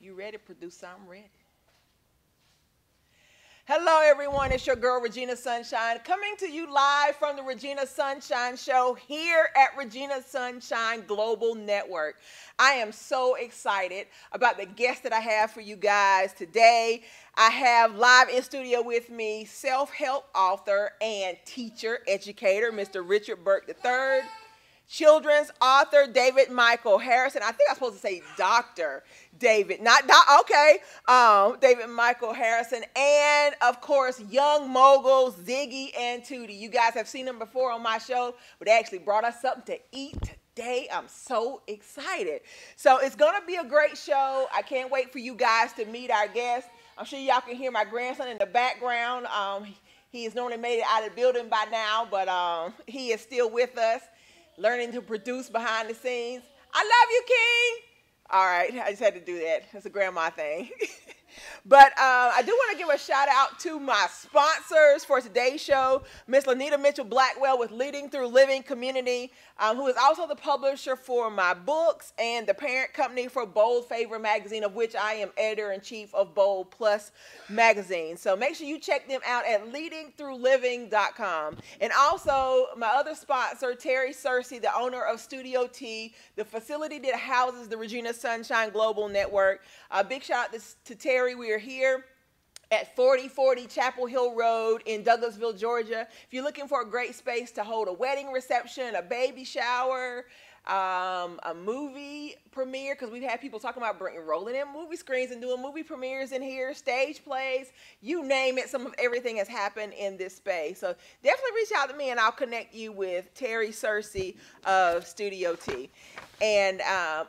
you ready, producer, I'm ready. Hello, everyone. It's your girl, Regina Sunshine, coming to you live from the Regina Sunshine Show here at Regina Sunshine Global Network. I am so excited about the guest that I have for you guys today. I have live in studio with me self-help author and teacher, educator, Mr. Richard Burke III. Children's author David Michael Harrison. I think I'm supposed to say Dr. David, not doc, okay. David Michael Harrison, and of course, young moguls Ziggy and Tootie. You guys have seen them before on my show, but they actually brought us something to eat today. I'm so excited. So it's gonna be a great show. I can't wait for you guys to meet our guests. I'm sure y'all can hear my grandson in the background. He has normally made it out of the building by now, but he is still with us, learning to produce behind the scenes. I love you, King. All right, I just had to do that. It's a grandma thing. But I do want to give a shout out to my sponsors for today's show, Miss Lanita Mitchell Blackwell with Leading Through Living Community, who is also the publisher for my books and the parent company for Bold Favor Magazine, of which I am editor-in-chief of Bold Plus Magazine. So make sure you check them out at leadingthroughliving.com. And also my other sponsor, Terry Searcy, the owner of Studio T, the facility that houses the Regina Sunshine Global Network. Big shout out to Terry. We are here at 4040 Chapel Hill Road in Douglasville, Georgia. If you're looking for a great space to hold a wedding reception, a baby shower, a movie premiere, because we've had people talking about rolling in movie screens and doing movie premieres in here, stage plays, you name it, some of everything has happened in this space. So definitely reach out to me and I'll connect you with Terry Searcy of Studio T. And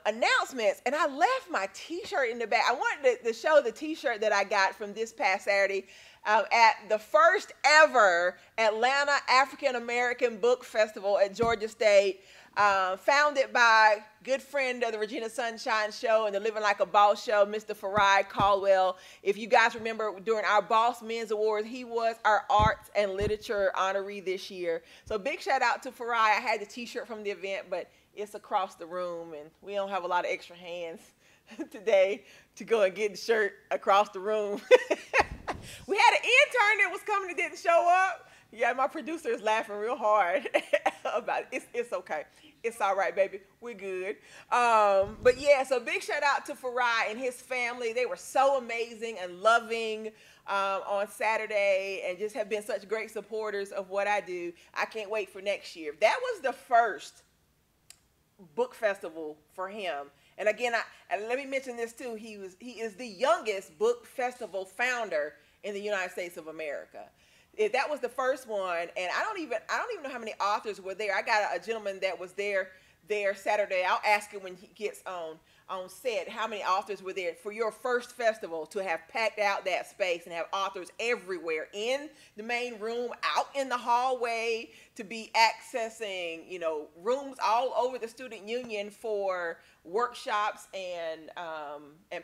announcements, and I left my t-shirt in the back. I wanted to show the t-shirt that I got from this past Saturday at the first ever Atlanta African American Book Festival at Georgia State, founded by good friend of the Regina Sunshine Show and the Living Like a Boss Show, Mr. Farai Caldwell. If you guys remember, during our Boss Men's Awards, he was our arts and literature honoree this year. So big shout out to Farai. I had the t-shirt from the event, but it's across the room, and we don't have a lot of extra hands today to go and get the shirt across the room. We had an intern that was coming and didn't show up. Yeah, my producer is laughing real hard about it. It's okay. It's all right, baby. We're good. But yeah, so big shout out to Farai and his family. They were so amazing and loving on Saturday and just have been such great supporters of what I do. I can't wait for next year. That was the first book festival for him. And again, and let me mention this too. He is the youngest book festival founder in the United States of America. That was the first one, and I don't even know how many authors were there. I got a gentleman that was there Saturday. I'll ask him when he gets on set how many authors were there for your first festival, to have packed out that space and have authors everywhere in the main room, out in the hallway, to be accessing, you know, rooms all over the student union for workshops and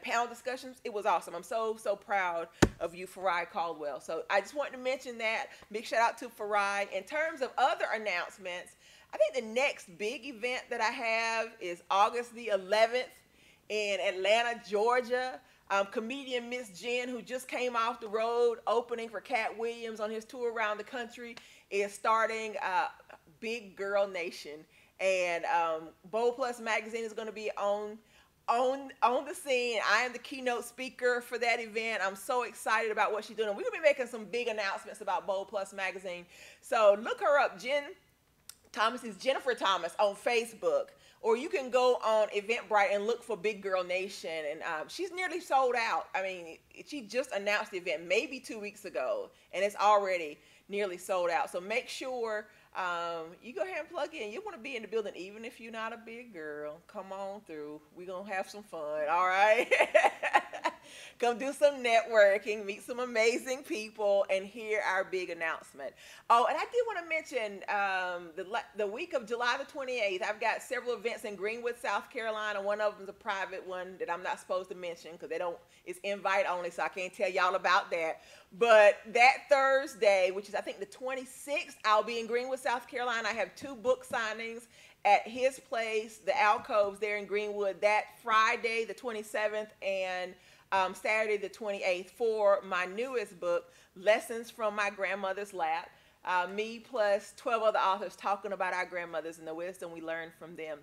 panel discussions. It was awesome. I'm so proud of you, Farai Caldwell. So I just wanted to mention that. Big shout out to Farai. In terms of other announcements, I think the next big event that I have is August the 11th in Atlanta, Georgia. Comedian Miss Jen, who just came off the road opening for Cat Williams on his tour around the country, is starting Big Girl Nation. And Bold Plus Magazine is going to be on the scene. I am the keynote speaker for that event. I'm so excited about what she's doing. We're going to be making some big announcements about Bold Plus Magazine. So look her up. Jen Thomas is Jennifer Thomas on Facebook. Or you can go on Eventbrite and look for Big Girl Nation. And she's nearly sold out. I mean, she just announced the event maybe 2 weeks ago, and it's already nearly sold out. So make sure you go ahead and plug in. You want to be in the building even if you're not a big girl. Come on through. We're going to have some fun, all right? Come do some networking, meet some amazing people, and hear our big announcement. Oh, and I did want to mention the week of July the 28th, I've got several events in Greenwood, South Carolina. One of them is a private one that I'm not supposed to mention because it's invite only, so I can't tell y'all about that. But that Thursday, which is I think the 26th, I'll be in Greenwood, South Carolina. I have 2 book signings at his place, the Alcoves there in Greenwood, that Friday the 27th and Saturday the 28th for my newest book, Lessons from My Grandmother's Lap. Me plus 12 other authors talking about our grandmothers and the wisdom we learned from them.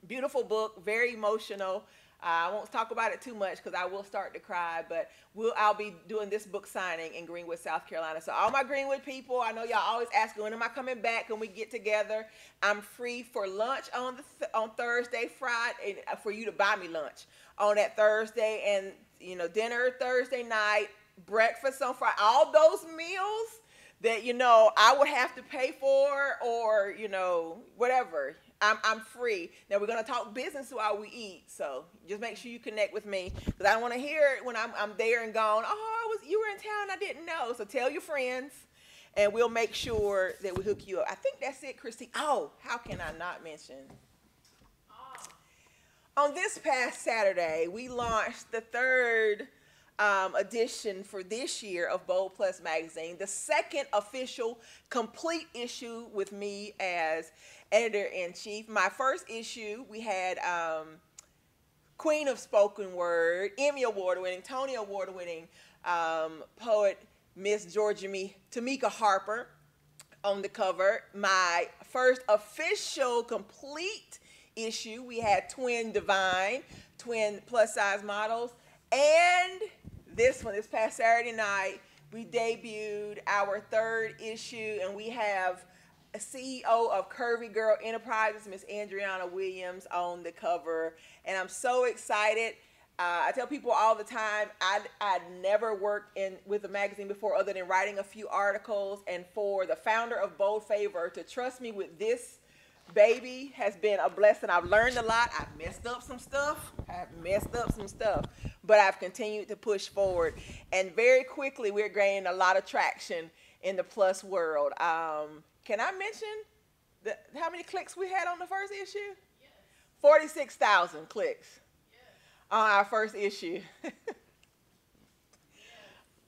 Beautiful book, very emotional. I won't talk about it too much because I will start to cry, but I'll be doing this book signing in Greenwood, South Carolina. So all my Greenwood people, I know y'all always ask, when am I coming back? Can we get together? I'm free for lunch on Thursday, Friday, for you to buy me lunch on that Thursday, and dinner Thursday night, breakfast on Friday. All those meals that I would have to pay for, or whatever. I'm free. Now we're gonna talk business while we eat, so just make sure you connect with me, because I don't want to hear it when I'm there and gone. Oh, you were in town, I didn't know. So tell your friends, and we'll make sure that we hook you up. I think that's it, Christy. Oh, how can I not mention? On this past Saturday, we launched the third edition for this year of Bold Plus magazine, the second official complete issue with me as editor-in-chief. My first issue, we had Queen of Spoken Word, Emmy Award-winning, Tony Award-winning poet Miss Tamika Harper on the cover. My first official complete issue, we had twin plus-size models, and this past Saturday night, we debuted our third issue, and we have a CEO of Curvy Girl Enterprises, Miss Andriana Williams, on the cover, and I'm so excited. I tell people all the time, I'd never worked with a magazine before other than writing a few articles, and for the founder of Bold Favor to trust me with this baby has been a blessing. I've learned a lot. I've messed up some stuff, but I've continued to push forward, and very quickly we're gaining a lot of traction in the plus world. Can I mention how many clicks we had on the first issue? Yes. 46,000 clicks. Yes. On our first issue. Yes.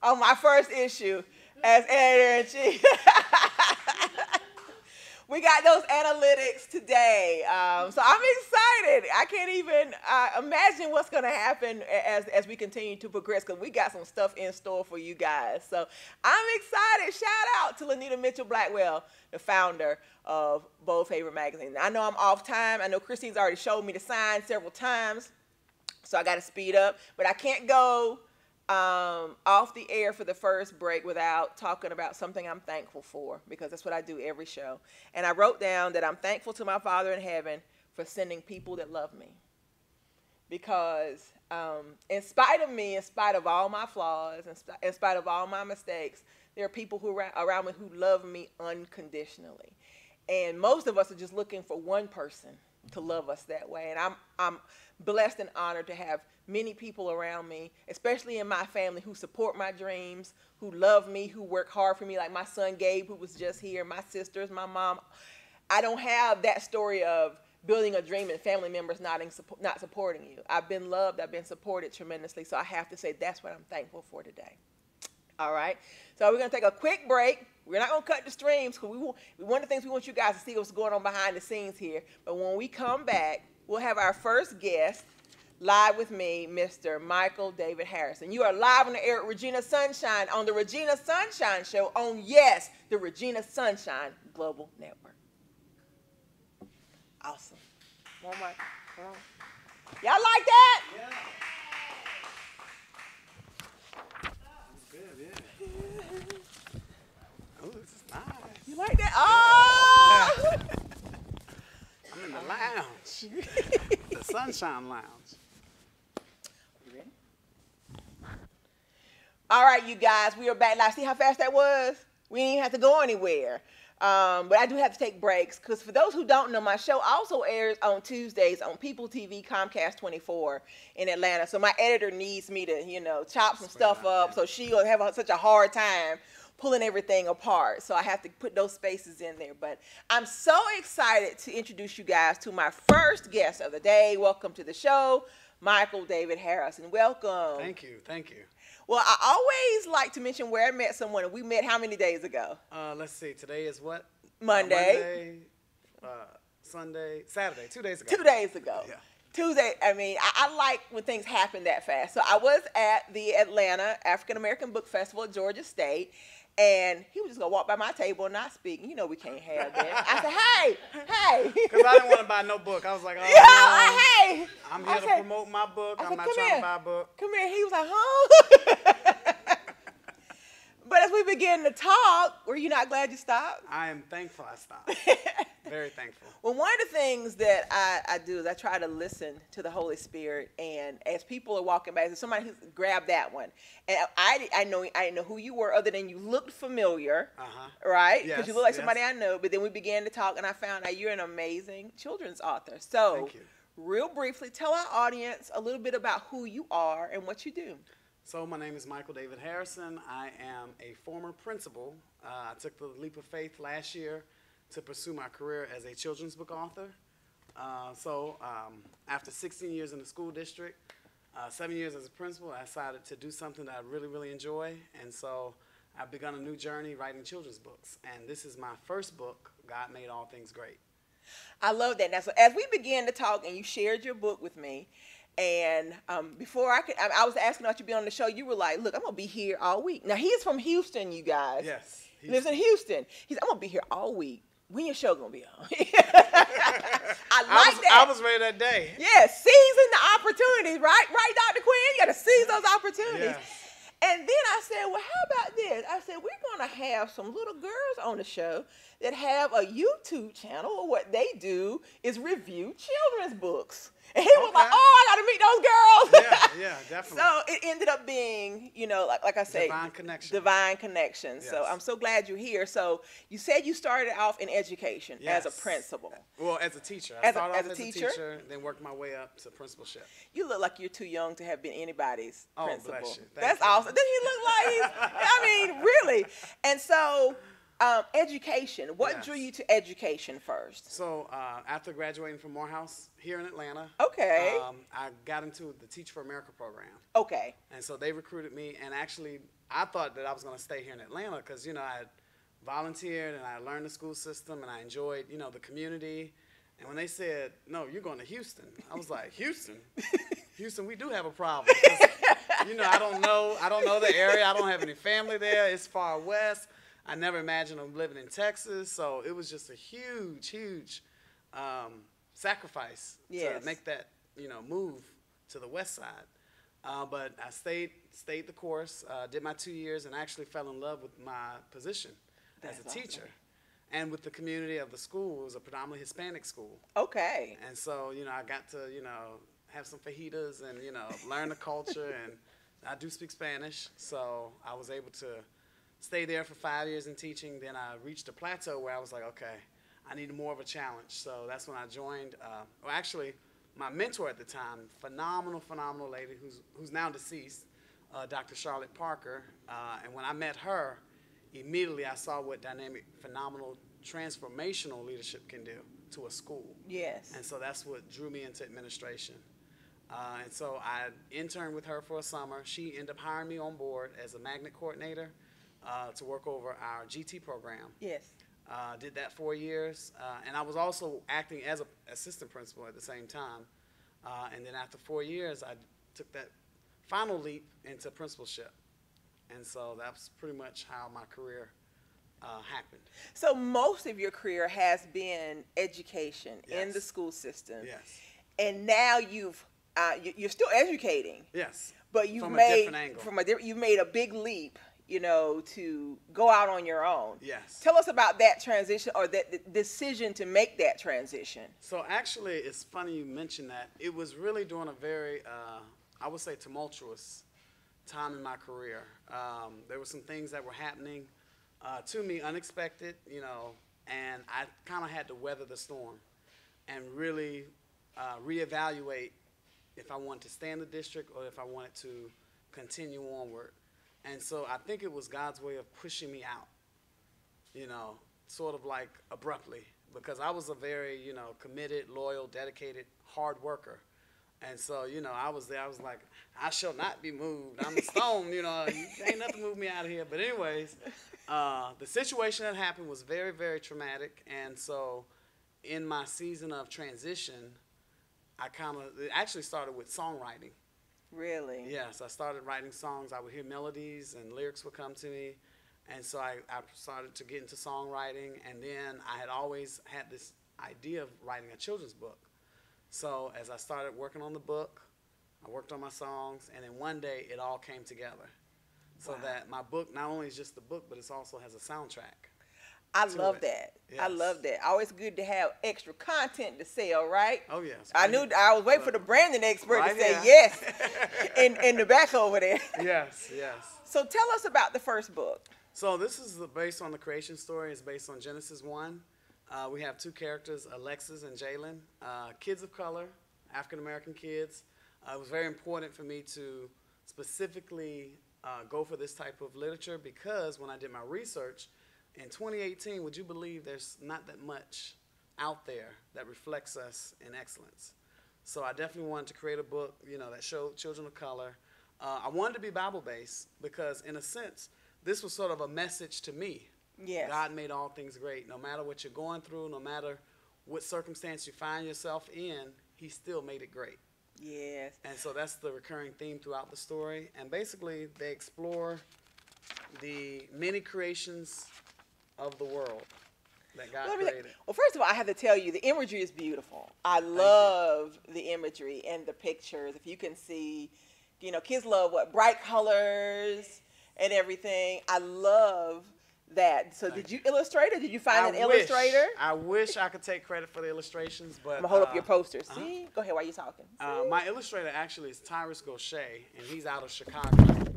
On my first issue as editor-in-chief. We got those analytics today, so I'm excited. I can't even imagine what's going to happen as we continue to progress, because we got some stuff in store for you guys. So I'm excited. Shout out to Lanita Mitchell-Blackwell, the founder of Bold Favor magazine. I know I'm off time. I know Christine's already showed me the sign several times, so I got to speed up. But I can't go off the air for the first break without talking about something I'm thankful for, because that's what I do every show. And I wrote down that I'm thankful to my Father in heaven for sending people that love me, because in spite of me, in spite of all my flaws, in spite of all my mistakes, there are people around me who love me unconditionally. And most of us are just looking for one person to love us that way. And I'm blessed and honored to have many people around me, especially in my family, who support my dreams, who love me, who work hard for me, like my son Gabe, who was just here, my sisters, my mom. I don't have that story of building a dream and family members not supporting you. I've been loved, I've been supported tremendously, so I have to say that's what I'm thankful for today. All right, so we're going to take a quick break. We're not going to cut the streams, because one of the things we want you guys to see what's going on behind the scenes here. But when we come back, we'll have our first guest live with me, Mr. Michael David Harrison. You are live on the air at Regina Sunshine on the Regina Sunshine Show on, yes, the Regina Sunshine Global Network. Awesome. One more. Y'all like that? Yeah. Oh, this is nice. You like that? Oh! I'm in the lounge. The Sunshine Lounge. You ready? All right, you guys, we are back live. See how fast that was? We didn't even have to go anywhere. But I do have to take breaks, because for those who don't know, my show also airs on Tuesdays on People TV Comcast 24 in Atlanta. So my editor needs me to, chop some stuff up, so she'll have such a hard time pulling everything apart. So I have to put those spaces in there. But I'm so excited to introduce you guys to my first guest of the day. Welcome to the show, Michael David Harrison. Welcome. Thank you. Thank you. Well, I always like to mention where I met someone, and we met how many days ago? Let's see. Today is what? Monday. Saturday, 2 days ago. 2 days ago. Yeah. Tuesday, I mean, I like when things happen that fast. So I was at the Atlanta African American Book Festival at Georgia State, and he was just gonna walk by my table and not speak. You know we can't have that. I said, hey. Because I didn't want to buy no book. I was like, oh, Yeah, no, hey. I'm here to promote my book. I'm not trying to buy a book. Come here. He was like, huh? But as we begin to talk, were you not glad you stopped? I am thankful I stopped. Very thankful. Well, one of the things that I do is I try to listen to the Holy Spirit, and as people are walking by, there's somebody who's grabbed that one, and I didn't know who you were other than you looked familiar, right? Because you look like somebody I know. But then we began to talk, and I found out you're an amazing children's author. So, thank you. Real briefly, tell our audience a little bit about who you are and what you do. So my name is Michael David Harrison. I am a former principal. I took the leap of faith last year to pursue my career as a children's book author. After 16 years in the school district, 7 years as a principal, I decided to do something that I really, really enjoy. And so I've begun a new journey writing children's books. And this is my first book, God Made All Things Great. I love that. Now, so as we began to talk and you shared your book with me, and before I was asking about you being on the show, you were like, look, I'm going to be here all week. Now, he's from Houston, you guys. Yes. He lives in Houston. He's I'm going to be here all week. When your show going to be on? I was ready that day. Yeah, seizing the opportunities, right? Right, Dr. Quinn? You got to seize those opportunities. Yes. And then I said, well, how about this? I said, we're going to have some little girls on the show that have a YouTube channel, or what they do is review children's books. And he was like, oh, I got to meet those girls. Yeah, definitely. So it ended up being, like I say, divine connection. Divine connection. Yes. So I'm so glad you're here. So you said you started off in education as a principal. Well, as a teacher. I started off as a teacher, then worked my way up to principalship. You look like you're too young to have been anybody's principal. Bless you. That's awesome. Doesn't he look like really? And so education. What drew you to education first? So after graduating from Morehouse here in Atlanta, I got into the Teach for America program. Okay. And so they recruited me, and actually I thought that I was going to stay here in Atlanta because, I had volunteered and I learned the school system and I enjoyed, the community. And when they said, no, you're going to Houston, I was like, Houston? Houston, we do have a problem. I don't know the area. I don't have any family there. It's far west. I never imagined I'm living in Texas, so it was just a huge sacrifice to make that, move to the west side. But I stayed the course, did my 2 years, and actually fell in love with my position as a teacher. Awesome. And with the community of the school. It was a predominantly Hispanic school. Okay. And so, I got to, have some fajitas and, learn the culture, and I do speak Spanish, so I was able to stay there for 5 years in teaching. Then I reached a plateau where I was like, okay, I need more of a challenge. So that's when I joined. Actually, my mentor at the time, phenomenal lady who's now deceased, Dr. Charlotte Parker. And when I met her, immediately I saw what dynamic, phenomenal, transformational leadership can do to a school. Yes. And so that's what drew me into administration. And so I interned with her for a summer. She ended up hiring me on board as a magnet coordinator to work over our GT program. Yes. Did that 4 years. And I was also acting as an assistant principal at the same time. And then after 4 years, I took that final leap into principalship. And so that's pretty much how my career happened. So most of your career has been education in the school system. Yes. And now you're still educating. Yes. But you've from a different angle. You've made a big leap, to go out on your own. Yes. Tell us about that transition, or the decision to make that transition. So actually, it's funny you mentioned that. It was really during a very, I would say, tumultuous time in my career. There were some things that were happening to me, unexpected, and I kind of had to weather the storm and really reevaluate if I wanted to stay in the district or if I wanted to continue onward. And so I think it was God's way of pushing me out, sort of like abruptly, because I was a very, committed, loyal, dedicated, hard worker. And so, I was there. I was like, I shall not be moved. I'm a stone, ain't nothing move me out of here. But anyways, the situation that happened was very, very traumatic. And so in my season of transition, it actually started with songwriting. Really? Yes, I started writing songs. I would hear melodies and lyrics would come to me. And so I started to get into songwriting. And then I had always had this idea of writing a children's book. So as I started working on the book, I worked on my songs. And then one day it all came together. So Wow. that my book not only is just the book, but it also has a soundtrack. I To love it. that. I Yes. love that. Always good to have extra content to sell, right? Oh, yes. I Right knew here. I was waiting for the branding expert Right to say here. yes in the back over there. Yes, yes. So tell us about the first book. So this is based on the creation story. It's based on Genesis 1. We have two characters, Alexis and Jalen, kids of color, African-American kids. It was very important for me to specifically go for this type of literature because when I did my research, in 2018, would you believe there's not that much out there that reflects us in excellence? So I definitely wanted to create a book, that showed children of color. I wanted to be Bible-based because, in a sense, this was sort of a message to me. Yes. God made all things great. No matter what you're going through, no matter what circumstance you find yourself in, he still made it great. Yes. And so that's the recurring theme throughout the story. And basically, they explore the many creations of the world that God created. Well, first of all, I have to tell you, the imagery is beautiful. I love the imagery and the pictures. If you can see, kids love bright colors and everything. I love that. So did you illustrate it? Did you find an illustrator? I wish I could take credit for the illustrations, but I'm going to hold up your posters. See? Go ahead while you're talking. my illustrator actually is Tyrus Gaucher, and he's out of Chicago,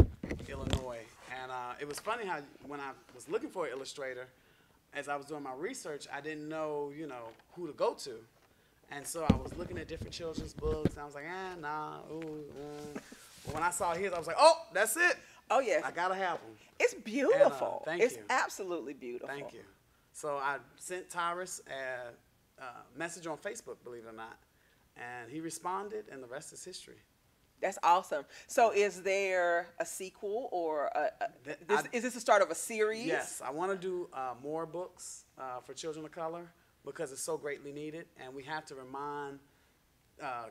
Illinois. And it was funny how when I was looking for an illustrator, as I was doing my research, I didn't know, who to go to. And so I was looking at different children's books, and I was like, nah, ooh. But when I saw his, I was like, oh, that's it. Oh, yes. I got to have them. It's beautiful. Thank It's you. absolutely beautiful. Thank you. So I sent Tyrus a message on Facebook, believe it or not, and he responded, and the rest is history. That's awesome. So is there a sequel or is this the start of a series? Yes, I want to do more books for children of color because it's so greatly needed, and we have to remind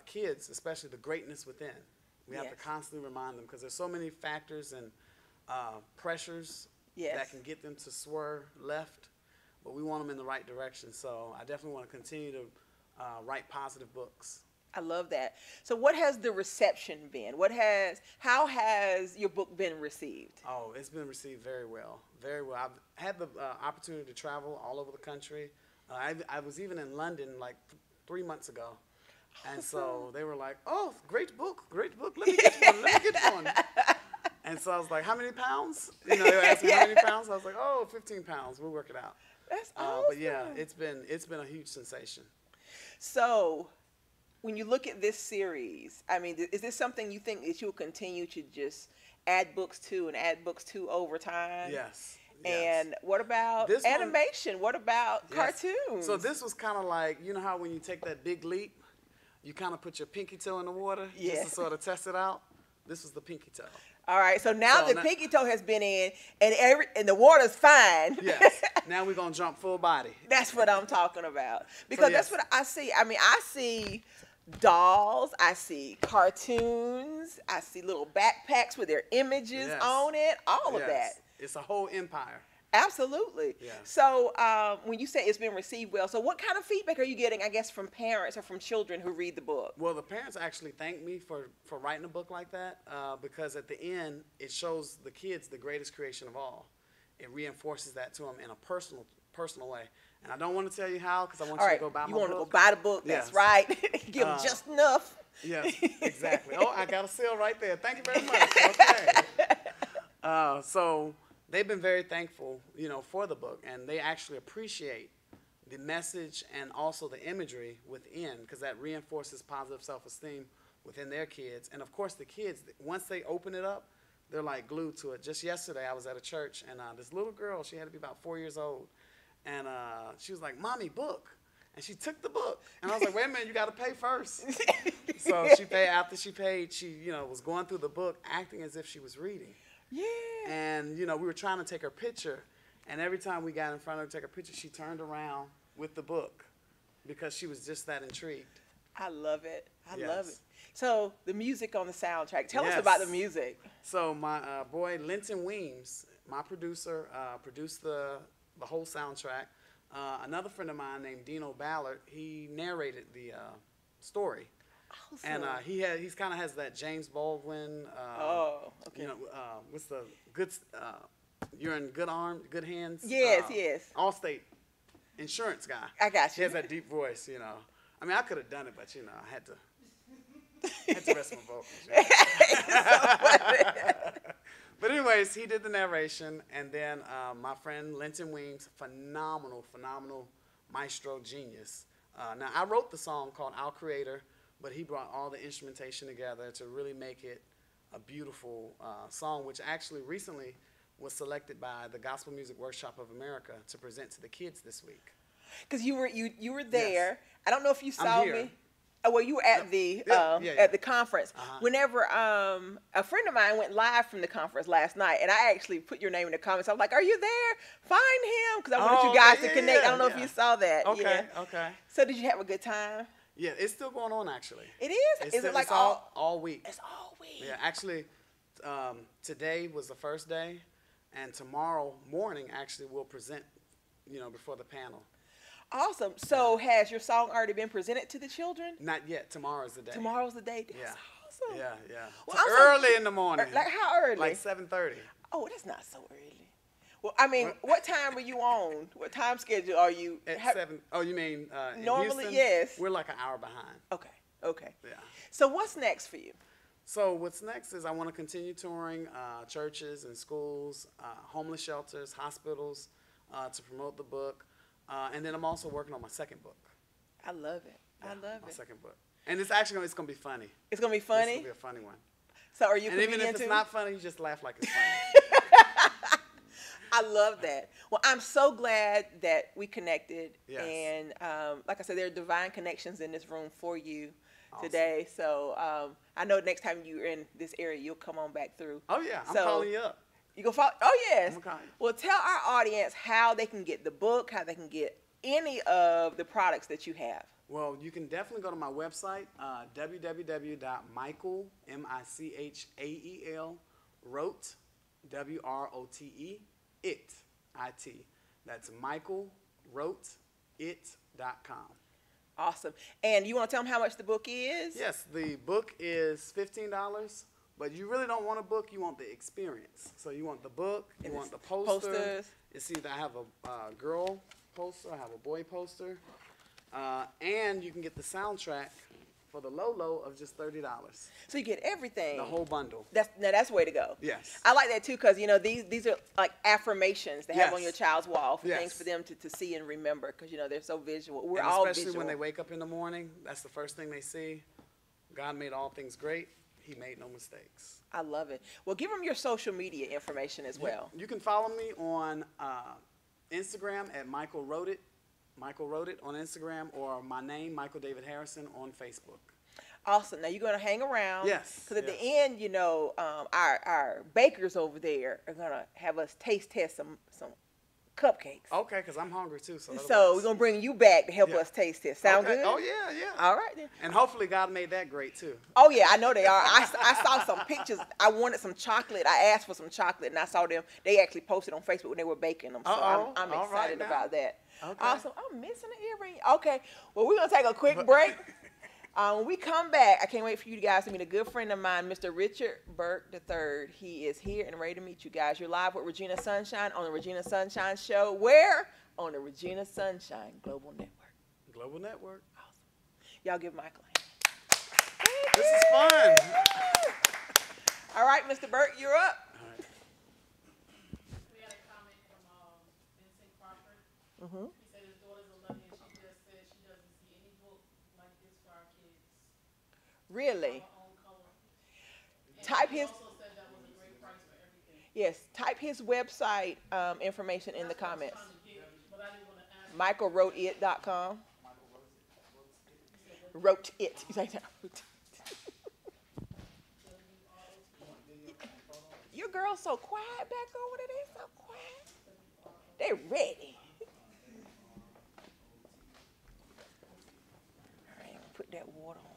kids, especially the greatness within. We have to constantly remind them because there's so many factors and pressures that can get them to swerve left, but we want them in the right direction. So I definitely want to continue to write positive books. I love that. So what has the reception been? How has your book been received? Oh, it's been received very well, very well. I've had the opportunity to travel all over the country. I was even in London like 3 months ago. And so they were like, oh, great book. Let me get one. And so I was like, how many pounds? They were asking how many pounds. I was like, oh, 15 pounds. We'll work it out. That's awesome. But yeah, it's been a huge sensation. So when you look at this series, I mean, is this something you think that you'll continue to just add books to over time? Yes. And what about animation? What about cartoons? So this was kind of like, you know how when you take that big leap, you kind of put your pinky toe in the water just to sort of test it out? This was the pinky toe. All right, so now the pinky toe has been in, and the water's fine. Yes. Now we're gonna jump full body. That's what I'm talking about because that's what I see. I mean, I see dolls, I see cartoons, I see little backpacks with their images on it. All of that. It's a whole empire. Absolutely. Yeah. So when you say it's been received well, so what kind of feedback are you getting, I guess, from parents or from children who read the book? Well, the parents actually thank me for writing a book like that because at the end, it shows the kids the greatest creation of all. It reinforces that to them in a personal way. And I don't want to tell you how because I want you to go buy my book. You want to go buy the book. That's right. Give them just enough. Yes, exactly. Oh, I got a seal right there. Thank you very much. Okay. So they've been very thankful, for the book, and they actually appreciate the message and also the imagery within, because that reinforces positive self-esteem within their kids. And of course, the kids, once they open it up, they're like glued to it. Just yesterday, I was at a church, and this little girl, she had to be about 4 years old, and she was like, "Mommy, book." And she took the book, and I was like, "Wait a minute, you got to pay first." So she paid. After she paid, she was going through the book, acting as if she was reading. Yeah. And, we were trying to take her picture. And every time we got in front of her to take a picture, she turned around with the book because she was just that intrigued. I love it. I love it. Yes. So the music on the soundtrack. Tell us Yes. about the music. So my boy Linton Weems, my producer, produced the whole soundtrack. Another friend of mine named Dino Ballard, he narrated the story. Awesome. And he's kind of has that James Baldwin. Oh, okay. You know, what's the good? You're in good hands. Yes, yes. Allstate insurance guy. I got He you. has that deep voice. You know, I mean, I could have done it, but you know, I had to rest my vocals. You know? But anyways, he did the narration, and then my friend Linton Weems, phenomenal maestro genius. Now I wrote the song called Our Creator, but he brought all the instrumentation together to really make it a beautiful song, which actually recently was selected by the Gospel Music Workshop of America to present to the kids this week. Because you were there. Yes. I don't know if you I'm saw here. me. Oh, well, you were at the at the conference. Whenever a friend of mine went live from the conference last night, and I actually put your name in the comments. I was like, "Are you there? Find him," because I wanted you guys to connect. I don't know if you saw that. Okay, Yeah. okay. So did you have a good time? Yeah, it's still going on actually. It is. It's Is still- it like it's all week? It's all week. Yeah, actually, today was the first day, and tomorrow morning actually we'll present, you know, before the panel. Awesome. So has your song already been presented to the children? Not yet. Tomorrow's the day. Tomorrow's the day. That's Yeah. awesome. Yeah, yeah. Well, So I'm so- early in the morning. Like how early? Like 7:30. Oh, that's not so early. Well, I mean, what time are you on? What time schedule are you? At 7. Oh, you mean in Normally, Houston? yes. We're like an hour behind. Okay. Okay. Yeah. So what's next for you? So what's next is I want to continue touring churches and schools, homeless shelters, hospitals, to promote the book. And then I'm also working on my second book. I love it. Yeah, I love my it. second book. And it's actually it's gonna be funny. It's gonna be It's funny. gonna be a funny one. So are you a And even comedian if it's too? not funny, you just laugh like it's funny. I love that. Well, I'm so glad that we connected. Yes. And like I said, there are divine connections in this room for you Awesome. today. So I know next time you're in this area, you'll come on back through. Oh yeah, I'm So- calling you up. You go follow? Oh yes. I'm gonna call you. Well, tell our audience how they can get the book, how they can get any of the products that you have. Well, you can definitely go to my website, www.michael, M-I-C-H-A-E-L, wrote, W-R-O-T-E, it. That's michaelwrote.it.com. Awesome. And you want to tell them how much the book is? Yes, the book is $15, but you really don't want a book, you want the experience. So you want the book, you And want the it's poster. posters. You see that I have a girl poster, I have a boy poster, and you can get the soundtrack for the low of just $30. So you get everything. The whole bundle. That's the way to go. Yes. I like that too because, you know, these are like affirmations to have Yes. on your child's wall for Yes. things for them to see and remember because, you know, they're so visual. We're all Especially visual. when they wake up in the morning, that's the first thing they see. God made all things great. He made no mistakes. I love it. Well, give them your social media information as well. You can follow me on Instagram at Michael Wrote It on Instagram, or my name, Michael David Harrison, on Facebook. Awesome. Now you're going to hang around. Yes, Because at the yes. end, you know, our bakers over there are going to have us taste test some cupcakes. Okay, because I'm hungry too. So, So we're going to bring you back to help Yeah. us taste test. Sound okay. good? Oh, yeah, yeah. All right then. And hopefully God made that great too. Oh yeah, I know they are. I saw some pictures. I wanted some chocolate. I asked for some chocolate, and I saw them. They actually posted on Facebook when they were baking them. So Uh-oh. I'm All right excited now. about that. Okay. Awesome. I'm missing an earring. Okay. Well, we're gonna take a quick break. When we come back, I can't wait for you guys to meet a good friend of mine, Mr. Richard Burke III. He is here and ready to meet you guys. You're live with Regina Sunshine on the Regina Sunshine Show. Where? On the Regina Sunshine Global Network. Global Network. Awesome. Y'all give Michael a hand. This is fun. All right, Mr. Burke, you're up. All right. We had a comment from Vincent Crawford. Mm-hmm. He said his daughter's 11 and she just said she doesn't see any book like this for our kids. Really? Our own color. And Type he his, also said that was a great price for everything. yes, type his website information in the That's what I was comments. trying to get, but I didn't want to ask. MichaelWroteIt.com. Wrote it. You say that. Your girl's so quiet back over there. They so quiet. They ready. put that water on.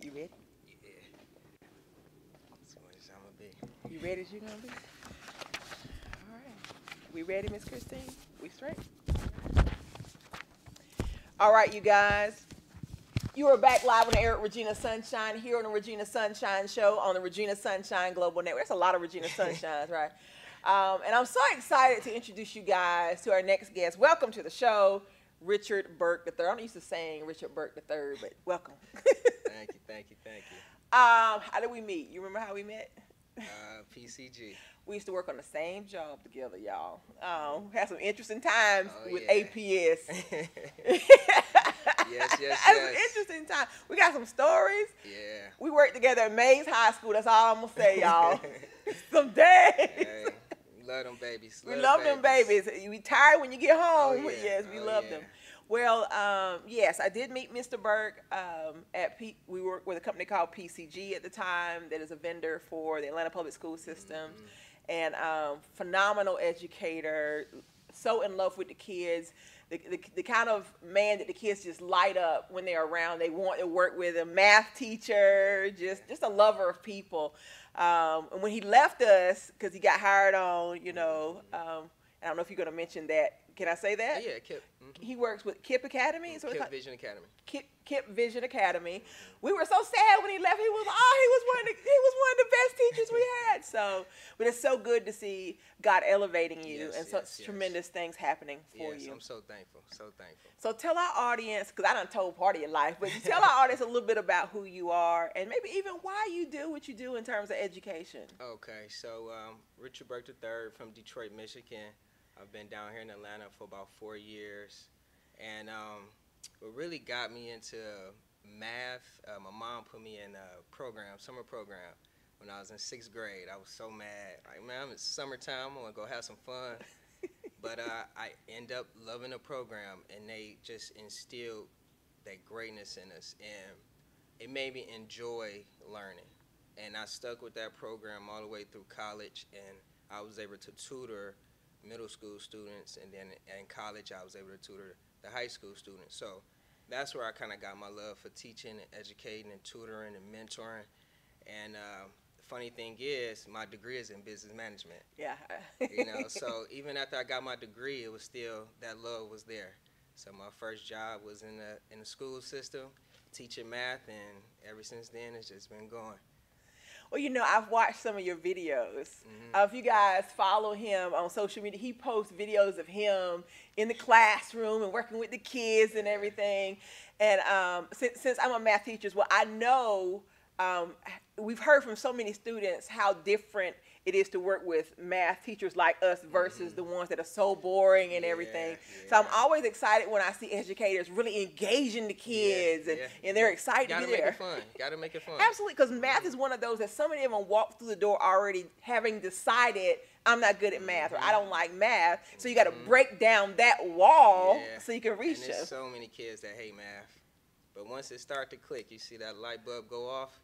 You ready? Yeah. That's what it's gonna be. You ready as you gonna be? All right. We ready, Miss Christine? We straight? All right, you guys. You are back live on the air at Regina Sunshine, here on the Regina Sunshine Show on the Regina Sunshine Global Network. There's a lot of Regina Sunshines, right? And I'm so excited to introduce you guys to our next guest. Welcome to the show, Richard Burke III. I'm used to saying Richard Burke III, but welcome. Thank you, thank you, thank you. How did we meet? You remember how we met? PCG. We used to work on the same job together, y'all. Had some interesting times with yeah. APS. Yes, yes, That's an yes. interesting time. We got some stories. Yeah. We worked together at Mays High School. That's all I'm gonna say, y'all. Some days. Hey, we love them babies. We love them babies. You be tired when you get home. Oh, yeah. Yes, we Oh, love yeah. them. Well, yes, I did meet Mr. Burke at we worked with a company called PCG at the time that is a vendor for the Atlanta Public School System. And phenomenal educator, so in love with the kids, the kind of man that the kids just light up when they're around. They want to work with a math teacher, just a lover of people. And when he left us, because he got hired on, I don't know if you're going to mention that. Can I say that? Yeah, Kip. He works with KIP Academy. So Kip Vision Academy. KIP Vision Academy. We were so sad when he left. He was one of the best teachers we had. So, but it's so good to see God elevating you Yes, and yes, such yes. tremendous things happening for Yes, you. I'm so thankful, so thankful. So tell our audience, because I done told part of your life, but tell our audience a little bit about who you are and maybe even why you do what you do in terms of education. Okay, so Richard Burke III from Detroit, Michigan. I've been down here in Atlanta for about 4 years. And what really got me into math, my mom put me in a summer program, when I was in 6th grade. I was so mad. Like, man, it's summertime, I want to go have some fun. But I end up loving the program, and they just instilled that greatness in us. And it made me enjoy learning. And I stuck with that program all the way through college, and I was able to tutor middle school students, and then in college I was able to tutor the high school students. So that's where I kind of got my love for teaching and educating and tutoring and mentoring. And the funny thing is, my degree is in business management. Yeah. So even after I got my degree, it was still, that love was there. So my first job was in the school system, teaching math, and ever since then it's just been going. Well, I've watched some of your videos. If you guys follow him on social media, he posts videos of him in the classroom and working with the kids and everything. And since I'm a math teacher, well, I know we've heard from so many students how different it is to work with math teachers like us versus the ones that are so boring and everything. Yeah. So I'm always excited when I see educators really engaging the kids and they're excited to be there. Gotta make it fun. Absolutely, because math is one of those that so many of them walk through the door already having decided I'm not good at math or I don't like math. So you got to break down that wall so you can reach and them. there's so many kids that hate math. But once it starts to click, you see that light bulb go off,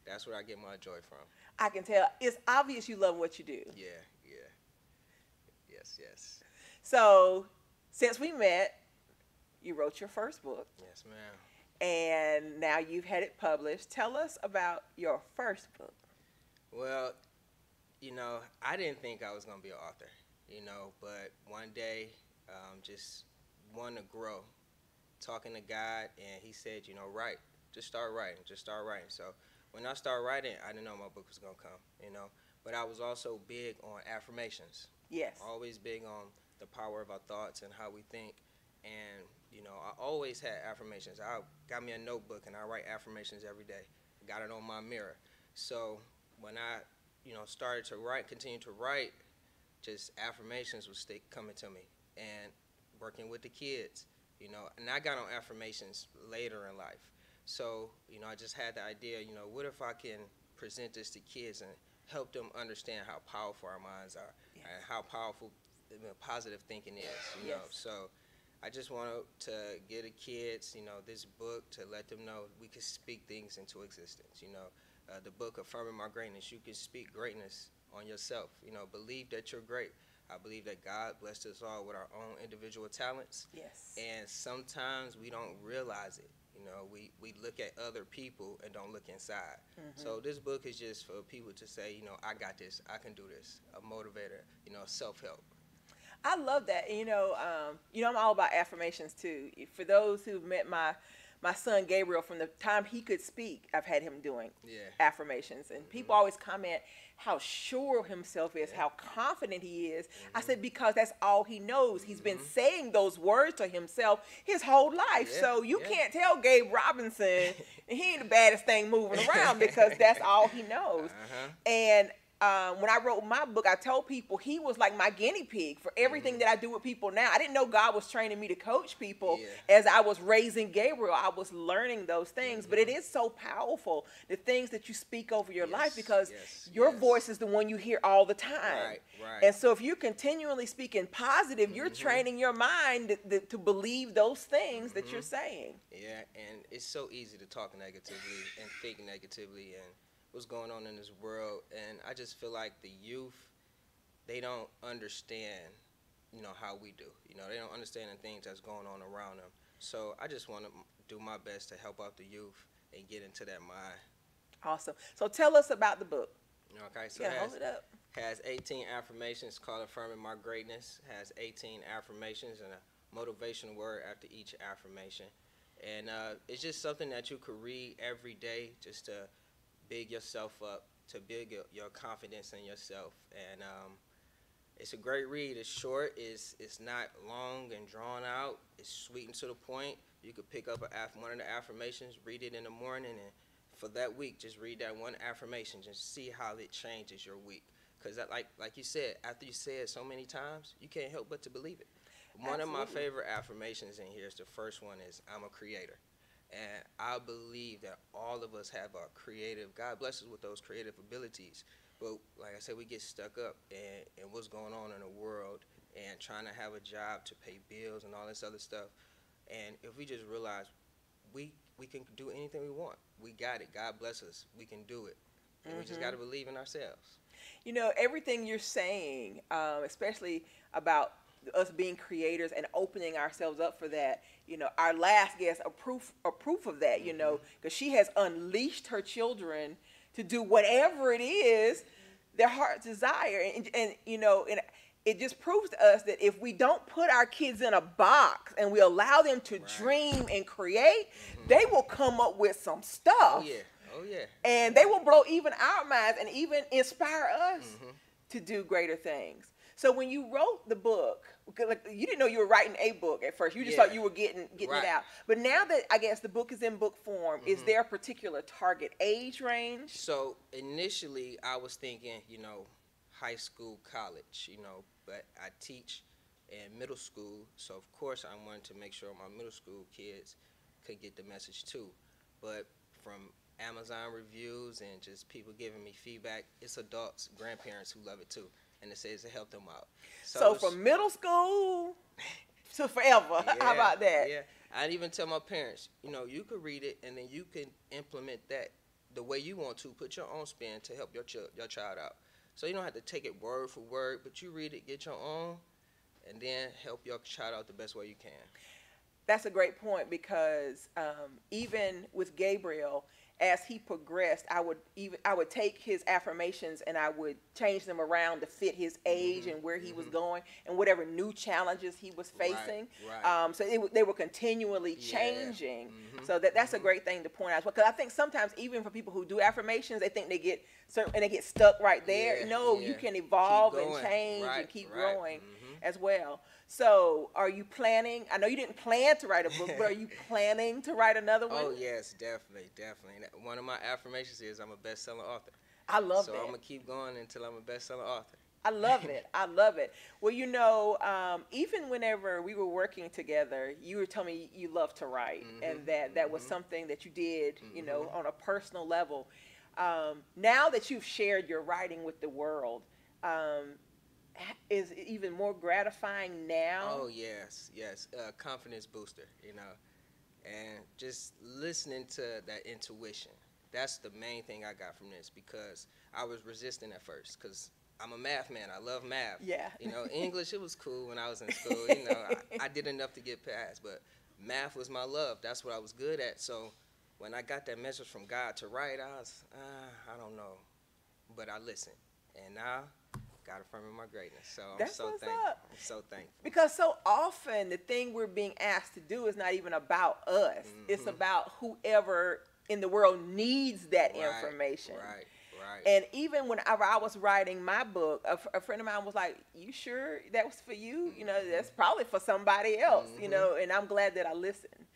that's where I get my joy from. I can tell. It's obvious you love what you do. Yeah. Yes. So, since we met, you wrote your first book. Yes, ma'am. And now you've had it published. Tell us about your first book. Well, I didn't think I was going to be an author, but one day, just wanted to grow, talking to God, and he said, write. Just start writing. So when I started writing, I didn't know my book was going to come, But I was also big on affirmations. Yes. Always big on the power of our thoughts and how we think. And, I always had affirmations. I got me a notebook, and I write affirmations every day. Got it on my mirror. So when I, started to write, continue to write, just affirmations would coming to me. And working with the kids, and I got on affirmations later in life. So, I just had the idea, what if I can present this to kids and help them understand how powerful our minds are and how powerful positive thinking is, So I just wanted to give the kids, this book to let them know we can speak things into existence, The book Affirming My Greatness, you can speak greatness on yourself, believe that you're great. I believe that God blessed us all with our own individual talents, Yes. and sometimes we don't realize it. You know, we look at other people and don't look inside. So this book is just for people to say, you know, I got this, I can do this, a motivator, you know, self-help. I love that. I'm all about affirmations too. For those who've met my son Gabriel, from the time he could speak, I've had him doing Yeah. affirmations, and people always comment how sure of himself is, how confident he is. I said, because that's all he knows. He's been saying those words to himself his whole life. Yeah, So you yeah. can't tell Gabe Robinson he ain't the baddest thing moving around, because that's all he knows. And when I wrote my book, I told people he was like my guinea pig for everything that I do with people now. I didn't know God was training me to coach people. Yeah. As I was raising Gabriel, I was learning those things. But it is so powerful, the things that you speak over your life, because your voice is the one you hear all the time. Right. And so if you're continually speaking positive, you're training your mind to believe those things that you're saying. Yeah, and it's so easy to talk negatively and think negatively and what's going on in this world. And I just feel like the youth, they don't understand, you know, how we do. You know, they don't understand the things that's going on around them. So I just want to do my best to help out the youth and get into that mind. Awesome. So tell us about the book. Okay, so Yeah, hold it up. has 18 affirmations called Affirming My Greatness. Has 18 affirmations and a motivational word after each affirmation. And it's just something that you could read every day just to build yourself up, to build your confidence in yourself. And it's a great read. It's short. It's not long and drawn out. It's sweet and to the point. You could pick up one of the affirmations, read it in the morning, and for that week, just read that one affirmation. Just see how it changes your week. Because like you said, after you say it so many times, you can't help but to believe it. One of my favorite affirmations in here is the first one is, I'm a creator. And I believe that all of us have a creative, God bless us with those creative abilities. But like I said, we get stuck up in what's going on in the world and trying to have a job to pay bills and all this other stuff. And if we just realize we can do anything we want. We got it. God bless us. We can do it. And we just got to believe in ourselves. You know, everything you're saying, especially about us being creators and opening ourselves up for that. You know, our last guest, a proof of that, you know, because she has unleashed her children to do whatever it is their heart's desire. And you know, and it just proves to us that if we don't put our kids in a box and we allow them to dream and create, they will come up with some stuff. Oh, yeah. Oh, yeah. And they will blow even our minds and even inspire us to do greater things. So when you wrote the book, because you didn't know you were writing a book at first. You just thought you were getting it out. But now that I guess the book is in book form, is there a particular target age range? So initially I was thinking, you know, high school, college, you know, but I teach in middle school. So of course I wanted to make sure my middle school kids could get the message too. But from Amazon reviews and just people giving me feedback, it's adults, grandparents who love it too. And it says to help them out. So from middle school to forever. Yeah, How about that? Yeah. I'd even tell my parents, you know, you could read it and then you can implement that the way you want to. Put your own spin to help your child out. So you don't have to take it word for word, but you read it, get your own, and then help your child out the best way you can. That's a great point, because even with Gabriel, as he progressed, I would take his affirmations and I would change them around to fit his age and where he was going and whatever new challenges he was facing. Right. So they were continually changing. So that's a great thing to point out. Because I think sometimes even for people who do affirmations, they think they get stuck right there. No, you can evolve and change and keep growing as well. So are you planning? I know you didn't plan to write a book, but are you planning to write another one? Oh, yes, definitely. One of my affirmations is I'm a best-selling author. I love that. So I'm going to keep going until I'm a best-selling author. I love it. I love it. Well, you know, even whenever we were working together, you were telling me you love to write, and that was something that you did, you know, on a personal level. Now that you've shared your writing with the world, is it even more gratifying now? Oh, yes. Confidence booster, you know. And just listening to that intuition. That's the main thing I got from this, because I was resistant at first, because I'm a math man. I love math. Yeah. You know, English, it was cool when I was in school. You know, I did enough to get past, but math was my love. That's what I was good at. So when I got that message from God to write, I was, I don't know, but I listened. And now, God affirming my greatness. So I'm That's so what's thankful. up. I'm so thankful. Because so often the thing we're being asked to do is not even about us. It's about whoever in the world needs that information. Right. And even whenever I was writing my book, a friend of mine was like, "You sure that was for you? You know, that's probably for somebody else, you know," and I'm glad that I listened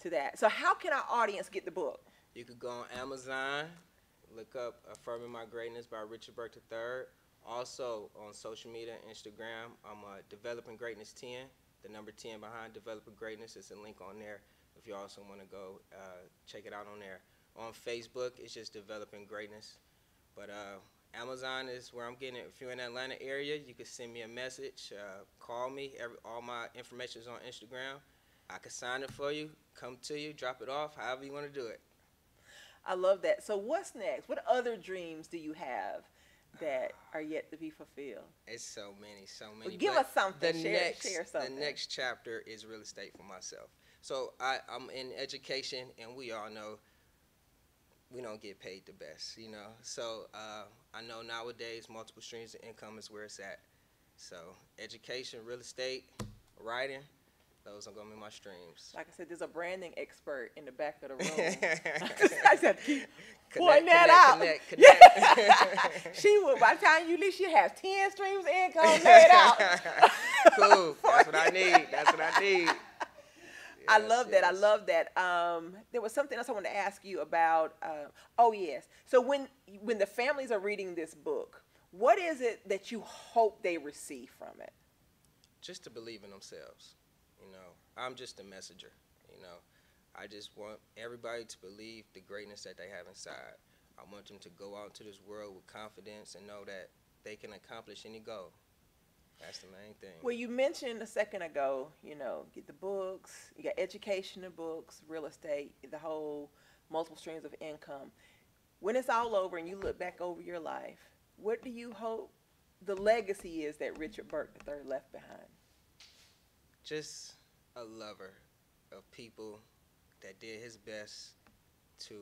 to that. So how can our audience get the book? You could go on Amazon, look up Affirming My Greatness by Richard Burke III. Also on social media, Instagram, I'm Developing Greatness 10. The number 10 behind Developing Greatness is a link on there if you also want to go check it out on there. On Facebook, it's just Developing Greatness. But Amazon is where I'm getting it. If you're in the Atlanta area, you can send me a message, call me. All my information is on Instagram. I can sign it for you, come to you, drop it off, however you want to do it. I love that. So what's next? What other dreams do you have that are yet to be fulfilled? It's so many. Well, give us something. Share something. The next chapter is real estate for myself. So I'm in education, and we all know we don't get paid the best, you know. So I know nowadays multiple streams of income is where it's at. So education, real estate, writing, those are going to be my streams. Like I said, there's a branding expert in the back of the room. I said, keep pointing that out. Connect. She will, by the time you leave, she has 10 streams of income laid out. Cool. That's what I need. That's what I need. I love that. I love that. There was something else I wanted to ask you about. Oh, yes. So when the families are reading this book, what is it that you hope they receive from it? Just to believe in themselves. You know, I'm just a messenger. You know, I just want everybody to believe the greatness that they have inside. I want them to go out into this world with confidence and know that they can accomplish any goal. That's the main thing. Well, you mentioned a second ago, you know, get the books, you got educational books, real estate, the whole multiple streams of income. When it's all over and you look back over your life, what do you hope the legacy is that Richard Burke III left behind? Just a lover of people that did his best to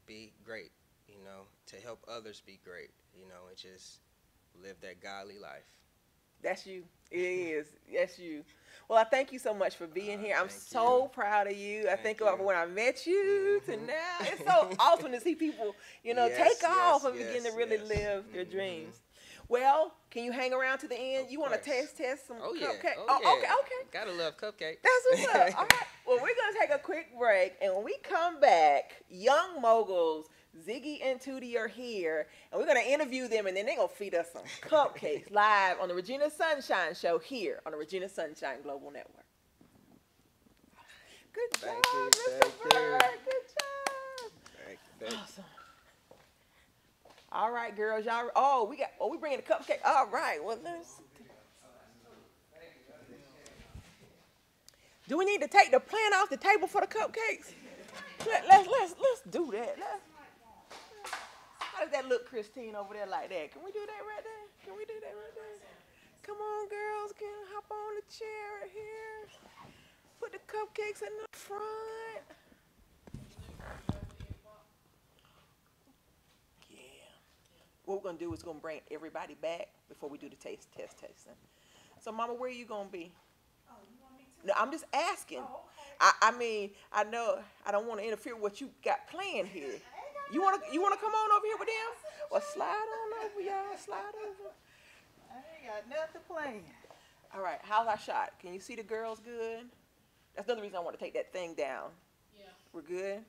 be great, you know, to help others be great, you know, and just live that godly life. That's you. It is. That's you. Well, I thank you so much for being here. I'm so proud of you. I think about when I met you to now. It's so awesome to see people, you know, take off and begin to really live their dreams. Well, can you hang around to the end? You want to test some cupcakes? Oh, okay. Gotta love cupcakes. That's what's up. All right. Well, we're going to take a quick break. And when we come back, Young Moguls, Ziggy and Tootie are here. And we're going to interview them. And then they're going to feed us some cupcakes live on the Regina Sunshine Show here on the Regina Sunshine Global Network. Good job, Mr. Burke. Good job. Thank you. Awesome. All right, girls, y'all. We bringing the cupcake. All right. Well, do we need to take the plant off the table for the cupcakes? Let's do that. How does that look, Christine, over there like that? Can we do that right there? Can we do that right there? Come on, girls. Can you hop on the chair right here? Put the cupcakes in the front. What we're going to do is going to bring everybody back before we do the tasting. So, Mama, where are you going to be? Oh, you want me to? No, I'm just asking. Oh, okay. I mean, I know I don't want to interfere with what you got planned here. You want to come on over here with them? Well, slide on over, y'all. Slide over. I ain't got nothing planned. All right. How's our shot? Can you see the girls good? That's another reason I want to take that thing down. Yeah. We're good?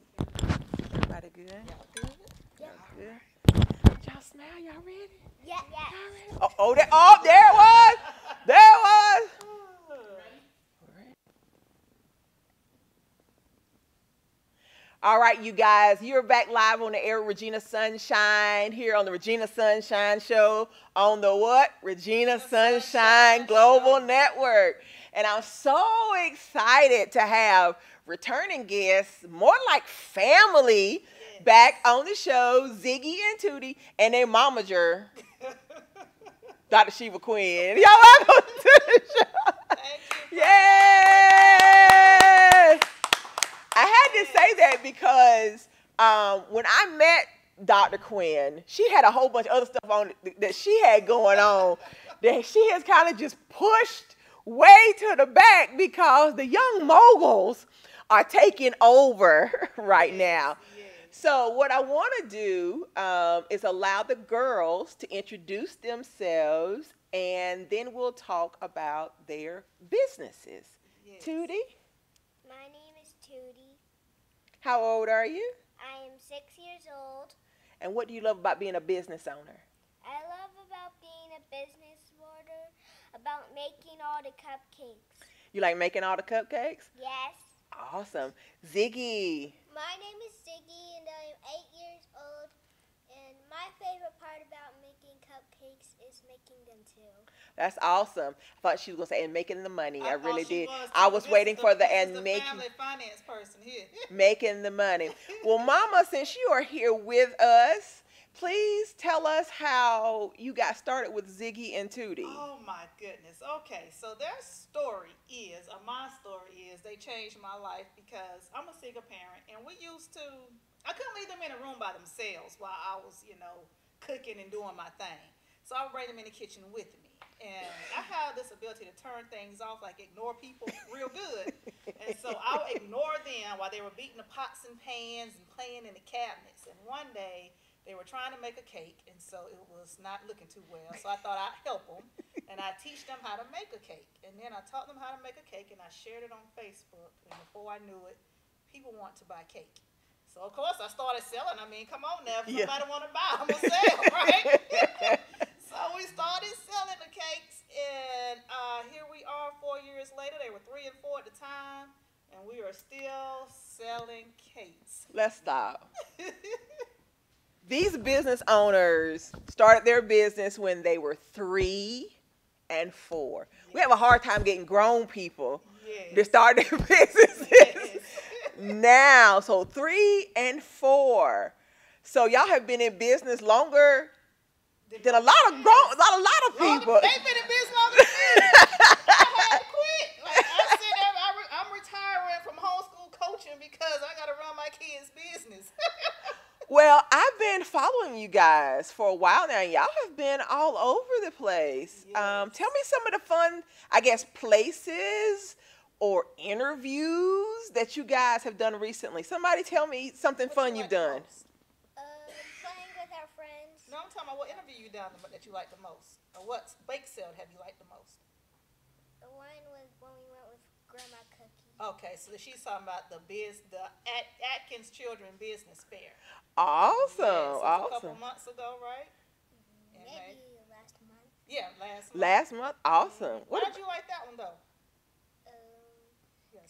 Everybody good? Y'all good? Yeah. Good? Y'all smell? Y'all ready? Yeah. Y'all ready? There it was. There it was. All right, you guys, you're back live on the air with Regina Sunshine here on the Regina Sunshine Show on the what? Regina Sunshine Global Network. And I'm so excited to have returning guests, more like family, back on the show, Ziggy and Tootie and their momager. Dr. Shiva Quinn. Y'all welcome to the show. Thank you. Yes. I had to say that because when I met Dr. Quinn, she had a whole bunch of other stuff on that she had going on that she has kind of just pushed way to the back because the young moguls are taking over right now. Yes. So what I want to do is allow the girls to introduce themselves, and then we'll talk about their businesses. Yes. Tootie, My name is Tootie. how old are you? I am 6 years old. And what do you love about being a business owner? I love about being a business owner, about making all the cupcakes. You like making all the cupcakes? Yes. Awesome. Ziggy, My name is Ziggy and I am 8 years old. And my favorite part about making cupcakes is making them too. that's awesome. I thought she was going to say, and making the money. I really thought she did. was, I too. was This waiting is for the this is and the making. family finance person here. Making the money. Well, Mama, since you are here with us, please tell us how you got started with Ziggy and Tootie. Oh my goodness. Okay, so their story is, or my story is, they changed my life because I'm a single parent, and I couldn't leave them in a room by themselves while I was, cooking and doing my thing. So I would bring them in the kitchen with me. And I have this ability to turn things off, like ignore people real good. And so I would ignore them while they were beating the pots and pans and playing in the cabinets. And one day, they were trying to make a cake, and so it was not looking too well. So I thought I'd help them, and I'd teach them how to make a cake. And then I taught them how to make a cake, and I shared it on Facebook. And before I knew it, people wanted to buy cake. So, of course, I started selling. I mean, come on now. If Yeah. somebody want to buy, I'm going to sell, right? So we started selling the cakes, and here we are 4 years later. They were 3 and 4 at the time, and we are still selling cakes. Let's stop. These business owners started their business when they were 3 and 4. We have a hard time getting grown people to Yes. start their businesses Yes. now. So 3 and 4. So y'all have been in business longer than a lot of people. They've been in business longer than me. I had to quit. Like I said, I'm retiring from homeschool coaching because I got to run my kids' business. Well, I've been following you guys for a while now. Y'all have been all over the place. Yes. Tell me some of the fun, I guess, places or interviews that you guys have done recently. Somebody tell me something What fun you you've like the done. most? Playing with our friends. No, I'm talking about what interview you done that you like the most, or what bake sale have you liked the most? The one was when we went with Grandma Cookie. Okay, so she's talking about the Atkins Children Business Fair. Awesome, Yes, it was a couple awesome. months ago, right? In May. Maybe last month. Yeah, last month. Last month, awesome. Why What? did you like that one though?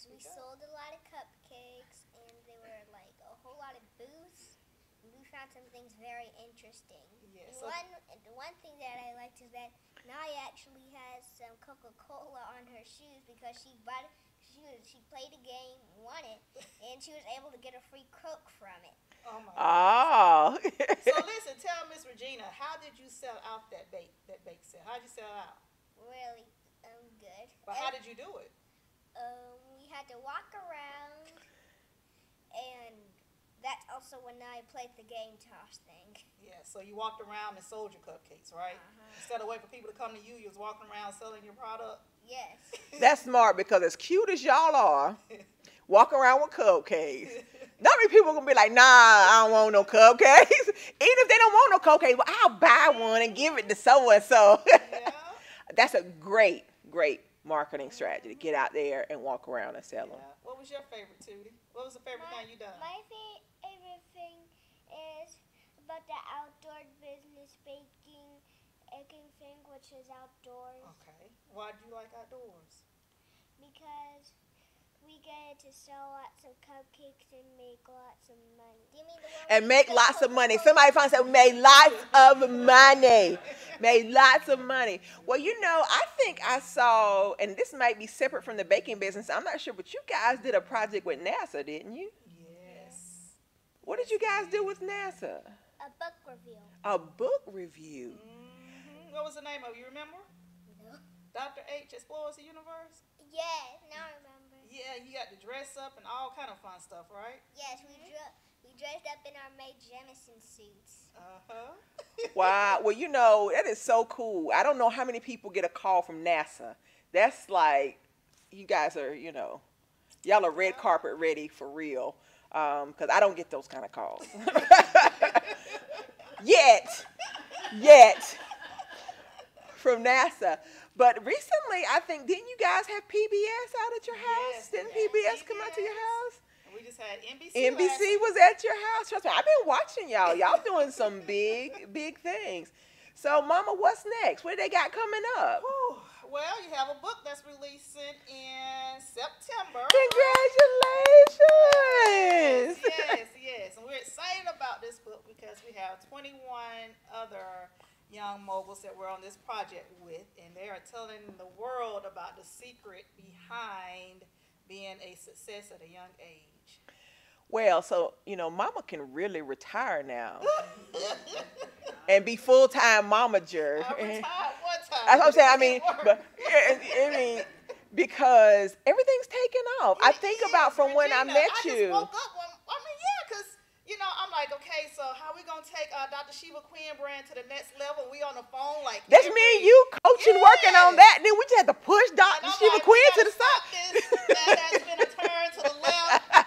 We sold a lot of cupcakes, and there were like a whole lot of booths. And we found some things very interesting. Yeah, And so- the one thing that I liked is that Naya actually has some Coca-Cola on her shoes because she bought it. She played a game, won it, and she was able to get a free Coke from it. Oh my. Oh. So listen, tell Miss Regina, how did you sell out that bake sale? How did you sell it out? Really good. But how did you do it? We had to walk around, and that's also when I played the game toss thing. Yeah, so you walked around and sold your cupcakes, right? Instead of waiting for people to come to you, you was walking around selling your product. Yes. That's smart because as cute as y'all are, walk around with cupcakes. Not many people are gonna be like, nah, I don't want no cupcakes. Even if they don't want no cupcakes, well, I'll buy one and give it to so and so. Yeah. That's a great marketing strategy to get out there and walk around and sell them. Yeah. What was your favorite, Tootie? What was the favorite thing you done? My favorite thing is about the outdoor business baking egg thing, which is outdoors, Okay. Why do you like outdoors? because we get to sell lots of cupcakes and make lots of money. Do you mean the one And we make sell lots of money. Coca-Cola? Somebody finally said, made lots of money. Made lots of money. Well, you know, I think I saw, and this might be separate from the baking business, I'm not sure, but you guys did a project with NASA, didn't you? Yes. What did you guys do with NASA? A book review. A book review. What was the name of it? You remember? No. Dr. H Explores the Universe? Yes, now I remember. Yeah, you got to dress up and all kind of fun stuff, right? Yes, we dressed up in our Mae Jemison suits. Uh-huh. Wow. Well, you know, that is so cool. I don't know how many people get a call from NASA. That's like, you guys are, you know, y'all are red carpet ready for real. Because I don't get those kind of calls. Yet. From NASA. But recently, I think, didn't you guys have PBS out at your house? Yes, Didn't we had PBS come out to your house? And we just had NBC. NBC was at your house. Trust me, I've been watching y'all. Y'all doing some big things. So, Mama, what's next? What do they got coming up? Whew. Well, you have a book that's releasing in September. Congratulations! Yes. And we're excited about this book because we have 21 other young moguls that we're on this project with, and they are telling the world about the secret behind being a success at a young age. Well, so, you know, Mama can really retire now and be full-time momager. I retired one time. That's what I'm saying. I It mean, didn't work. but I mean, because everything's taken off. I think about from when I Regina, met I you. just woke up because, you know, I'm like, okay, so how we going to take Dr. Sheba Quinn brand to the next level? We on the phone like That's me and you coaching, working on that. And then we just had to push And Dr. I'm Sheba like, Quinn we to the gotta stop side. this. That has been a turn to the left.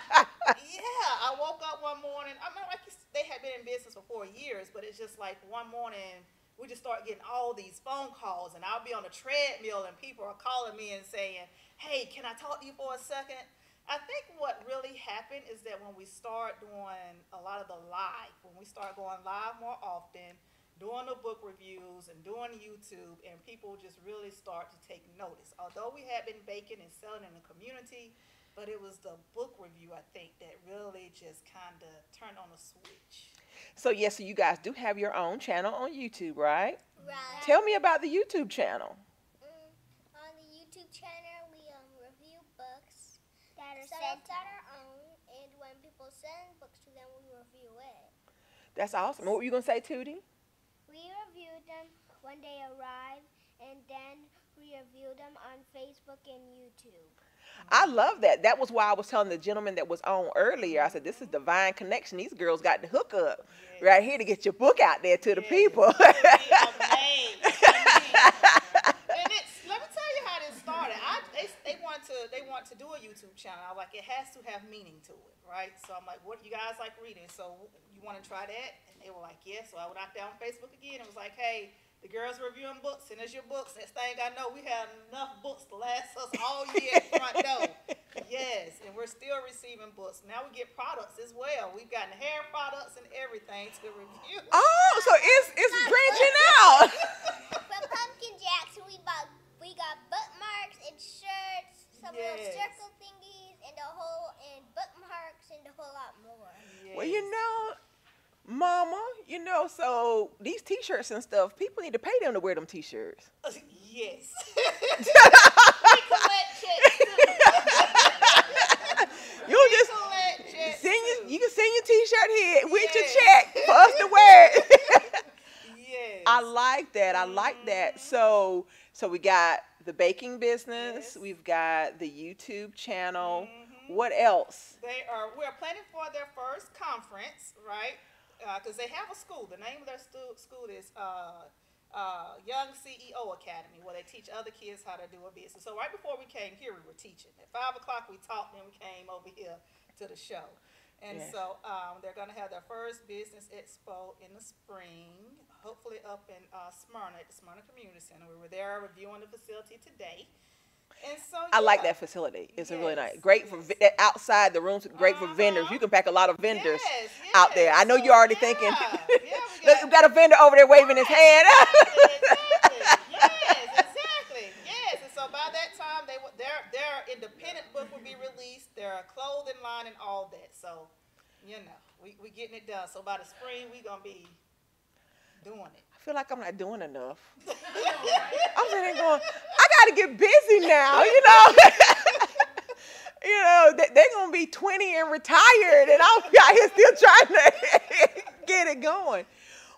Yeah, I woke up one morning. I mean, like they had been in business for 4 years, but it's just like one morning we just start getting all these phone calls, and I'll be on a treadmill, and people are calling me and saying, "Hey, can I talk to you for a second?" I think what really happened is that when we start doing a lot of the live, when we start going live more often, doing the book reviews and doing YouTube, and people just really start to take notice. Although we had been baking and selling in the community, but it was the book review, I think, that really just kind of turned on a switch. So, yes, so you guys do have your own channel on YouTube, right? Right. Tell me about the YouTube channel. On the YouTube channel, we review books that are sent that are own, and when people send books to them, we review it. That's awesome. What were you going to say, Tootie? We review them when they arrive, and then we review them on Facebook and YouTube. I love that. That was why I was telling the gentleman that was on earlier. I said, this is divine connection. These girls got the hook up right here to get your book out there to the people. Let me tell you how this started. They want to do a YouTube channel. I was like, it has to have meaning to it, right? So I'm like, what you guys like reading? So you want to try that? And they were like, yes. So I went out there on Facebook again and was like, hey, the girls reviewing books, send us your books. Next thing I know, we have enough books to last us all year at front door. Yes, and we're still receiving books. Now we get products as well. We've gotten hair products and everything to review. Oh, so it's branching out. For Pumpkin Jacks, we got bookmarks and shirts, some little circle thingies, and bookmarks and a whole lot more. Yes. Well, you know, Mama, you know, so these T-shirts and stuff, people need to pay them to wear them T-shirts. Yes. We collect checks too. You can send your T-shirt here with your check for us to wear it. Yes. I like that. I like that. So we got the baking business. Yes. We've got the YouTube channel. What else? We're planning for their first conference, right? Because they have a school. The name of their school is Young CEO Academy, where they teach other kids how to do a business. So right before we came here, we were teaching. At 5 o'clock, we taught, then we came over here to the show. And so they're going to have their first business expo in the spring, hopefully up in Smyrna, at the Smyrna Community Center. We were there reviewing the facility today. And so, I like that facility. It's a really nice. Great for outside the rooms. Great for vendors. You can pack a lot of vendors out there. I know you're already thinking. We've got a vendor over there waving his hand. Exactly. Yes. And so by that time, their independent book will be released. Their clothing line and all that. So, you know, we getting it done. So by the spring, we gonna be doing it. I feel like I'm not doing enough. I'm sitting there going, I got to get busy now, you know. You know, they're going to be 20 and retired, and I'm out here still trying to get it going.